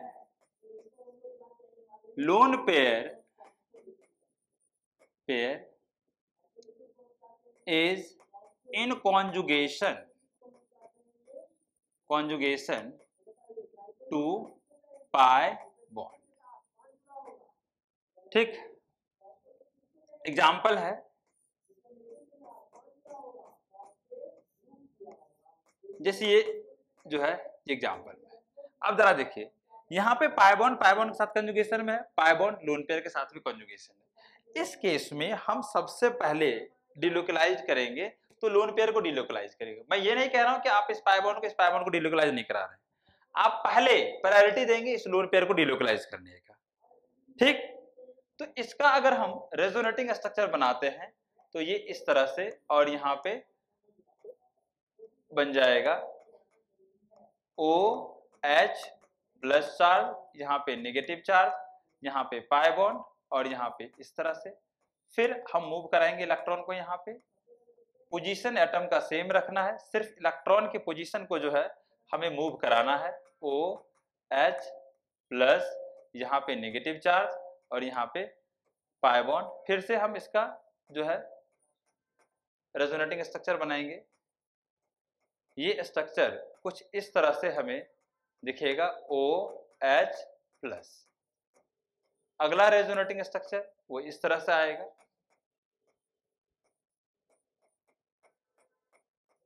lone pair is in conjugation to pi bond, ठीक। एग्जाम्पल है, जैसे ये जो है ये एग्जाम्पल है। अब जरा देखिए, यहाँ पे पाई बॉन्ड के साथ कंजुगेशन में है, पाई बॉन्ड लोन पेयर के साथ भी कंजुगेशन है। इस केस में हम सबसे पहले डिलोकलाइज करेंगे, तो लोन पेयर को डिलोकलाइज करेंगे। मैं ये नहीं कह रहा हूं कि आप इस पाई बॉन्ड को डिलोकलाइज नहीं करा रहे हैं, आप पहले प्रायोरिटी देंगे इस लोन पेयर को डिलोकलाइज करने का, ठीक। तो इसका अगर हम रेजोनेटिंग स्ट्रक्चर बनाते हैं तो ये इस तरह से, और यहाँ पे बन जाएगा OH प्लस चार्ज, यहाँ पे नेगेटिव चार्ज, यहाँ पे पाई बॉन्ड, और यहाँ पे इस तरह से। फिर हम मूव कराएंगे इलेक्ट्रॉन को, यहाँ पे पोजीशन एटम का सेम रखना है, सिर्फ इलेक्ट्रॉन के पोजीशन को जो है हमें मूव कराना है। OH प्लस, यहाँ पे नेगेटिव चार्ज, और यहाँ पे पाई बॉन्ड। फिर से हम इसका जो है रेजोनेटिंग स्ट्रक्चर बनाएंगे। ये स्ट्रक्चर कुछ इस तरह से हमें दिखेगा, OH प्लस। अगला रेजोनेटिंग स्ट्रक्चर वो इस तरह से आएगा,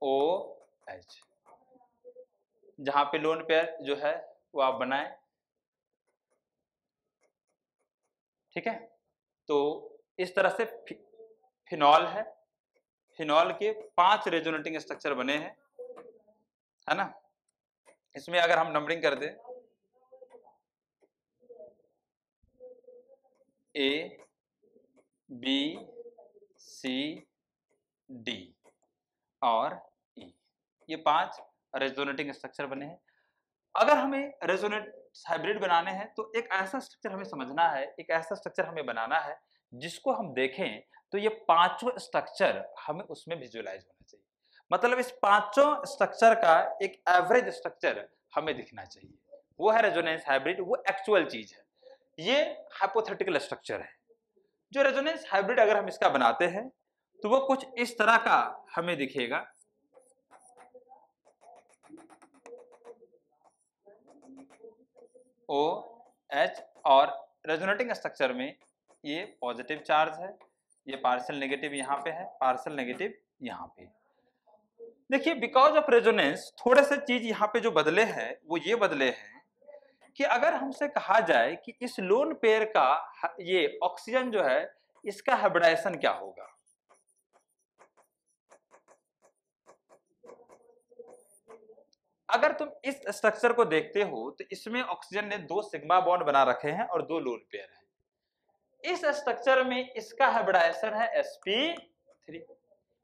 OH, जहां पे लोन पेयर जो है वो आप बनाएं, ठीक है। तो इस तरह से फिनॉल है, फिनॉल के 5 रेजोनेटिंग स्ट्रक्चर बने हैं, है ना। इसमें अगर हम नंबरिंग कर दें, A B C D और E, ये 5 रेजोनेटिंग स्ट्रक्चर बने हैं। अगर हमें रेजोनेट हाइब्रिड बनाने हैं तो एक ऐसा स्ट्रक्चर हमें समझना है, एक ऐसा स्ट्रक्चर हमें बनाना है जिसको हम देखें तो ये 5 स्ट्रक्चर हमें उसमें विजुअलाइज होना चाहिए। मतलब इस 5 स्ट्रक्चर का एक एवरेज स्ट्रक्चर हमें दिखना चाहिए, वो है रेजोनेंस हाइब्रिड, वो एक्चुअल चीज है। ये हाइपोथेटिकल स्ट्रक्चर है। जो रेजोनेंस हाइब्रिड अगर हम इसका बनाते हैं तो वो कुछ इस तरह का हमें दिखेगा। OH, और रेजोनेटिंग स्ट्रक्चर में ये पॉजिटिव चार्ज है, ये पार्शियल नेगेटिव यहाँ पे है, पार्शियल नेगेटिव यहाँ पे। देखिए बिकॉज ऑफ रेजोनेंस थोड़े से चीज यहाँ पे जो बदले हैं वो ये बदले हैं कि अगर हमसे कहा जाए कि इस लोन पेयर का ये ऑक्सीजन जो है इसका हाइब्रिडाइजेशन क्या होगा, अगर तुम इस स्ट्रक्चर को देखते हो तो इसमें ऑक्सीजन ने 2 सिग्मा बॉन्ड बना रखे हैं और 2 लोन पेयर हैं। इस स्ट्रक्चर में इसका हाइब्रिडाइजेशन है sp3,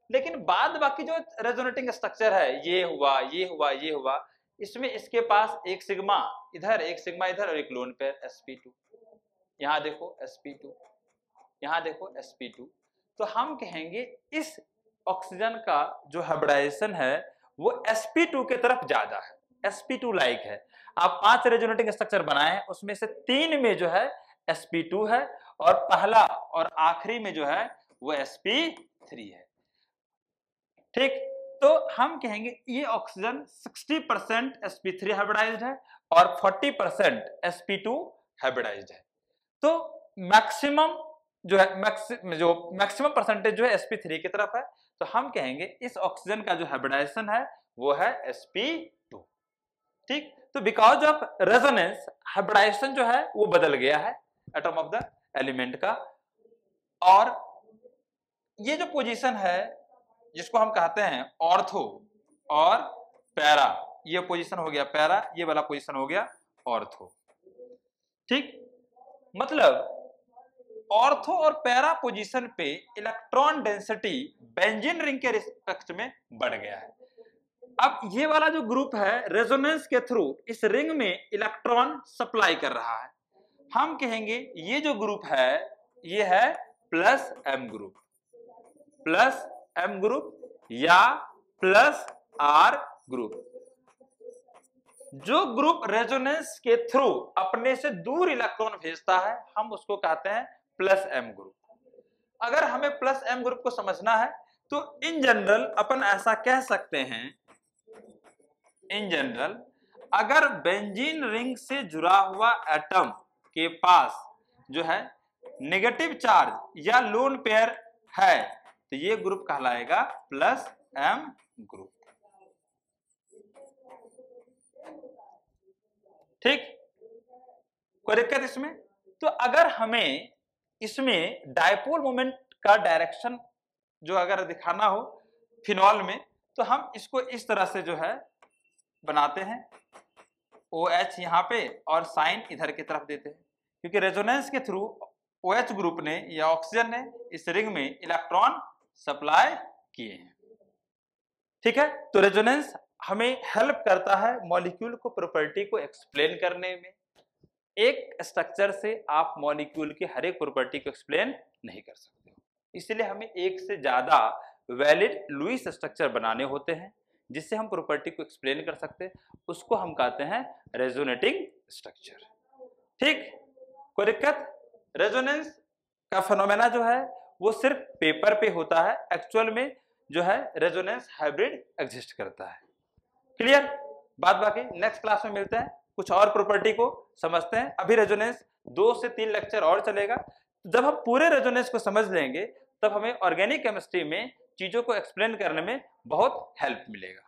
लेकिन बाद बाकी जो रेजोनेटिंग स्ट्रक्चर है ये हुआ ये हुआ ये हुआ, इसमें इसके पास एक सिग्मा इधर एक सिग्मा इधर और एक लोन पेयर sp2, यहां देखो sp2, यहां देखो sp2। तो हम कहेंगे इस ऑक्सीजन का जो हाइब्रिडाइजेशन है वो sp2 के तरफ ज्यादा है, sp2 लाइक है। आप 5 रेजोनेटिंग स्ट्रक्चर बनाए हैं उसमें से 3 में जो है sp2 है और पहला और आखिरी में जो है वो sp3 है। ठीक, तो हम कहेंगे ये ऑक्सीजन 60% sp3 हाइब्रिडाइज्ड है और 40% sp2 हाइब्रिडाइज्ड है। तो मैक्सिमम जो है मैक्सिमम परसेंटेज जो है sp3 की तरफ है, तो हम कहेंगे इस ऑक्सीजन का जो हाइब्रिडाइजेशन है वो है sp2। ठीक, तो बिकॉज ऑफ रेजोनेंस हाइब्रिडाइजेशन जो है वो बदल गया है एटम ऑफ द एलिमेंट का, और ये जो पोजीशन है जिसको हम कहते हैं ऑर्थो और पैरा, ये पोजीशन हो गया पैरा, ये वाला पोजीशन हो गया ऑर्थो। ठीक, मतलब ऑर्थो और पैरा पोजीशन पे इलेक्ट्रॉन डेंसिटी बेंजीन रिंग के रिस्पेक्ट में बढ़ गया है। अब ये वाला जो ग्रुप है रेजोनेंस के थ्रू इस रिंग में इलेक्ट्रॉन सप्लाई कर रहा है, हम कहेंगे ये जो ग्रुप है ये है plus M group, plus M group या प्लस आर ग्रुप। जो ग्रुप रेजोनेंस के थ्रू अपने से दूर इलेक्ट्रॉन भेजता है हम उसको कहते हैं प्लस एम ग्रुप। अगर हमें प्लस एम ग्रुप को समझना है तो इन जनरल अपन ऐसा कह सकते हैं, इन जनरल अगर बेंजीन रिंग से जुड़ा हुआ एटम के पास जो है नेगेटिव चार्ज या लोन पेयर है तो ये ग्रुप कहलाएगा प्लस एम ग्रुप। ठीक, कोई दिक्कत इसमें? तो अगर हमें इसमें डायपोल मोमेंट का डायरेक्शन जो अगर दिखाना हो फिनॉल में तो हम इसको इस तरह से जो है बनाते हैं, OH यहाँ पे और साइन इधर की तरफ देते हैं, क्योंकि रेजोनेंस के थ्रू OH ग्रुप ने या ऑक्सीजन ने इस रिंग में इलेक्ट्रॉन सप्लाई किए हैं। ठीक है, तो रेजोनेंस हमें हेल्प करता है मॉलिक्यूल को प्रॉपर्टी को एक्सप्लेन करने में। एक स्ट्रक्चर से आप मॉलिक्यूल की हर एक प्रॉपर्टी को एक्सप्लेन नहीं कर सकते, इसलिए हमें एक से ज्यादा वैलिड लुईस स्ट्रक्चर बनाने होते हैं जिससे हम प्रॉपर्टी को एक्सप्लेन कर सकते हैं, उसको हम कहते हैं रेजोनेटिंग स्ट्रक्चर। ठीक, कोई दिक्कत? रेजोनेंस का फेनोमेना जो है वो सिर्फ पेपर पे होता है, एक्चुअल में जो है रेजोनेंस हाइब्रिड एग्जिस्ट करता है। क्लियर? बात बाकी नेक्स्ट क्लास में मिलते हैं, कुछ और प्रॉपर्टी को समझते हैं। अभी रेजोनेंस 2 से 3 लेक्चर और चलेगा। जब हम पूरे रेजोनेंस को समझ लेंगे तब हमें ऑर्गेनिक केमिस्ट्री में चीजों को एक्सप्लेन करने में बहुत हेल्प मिलेगा।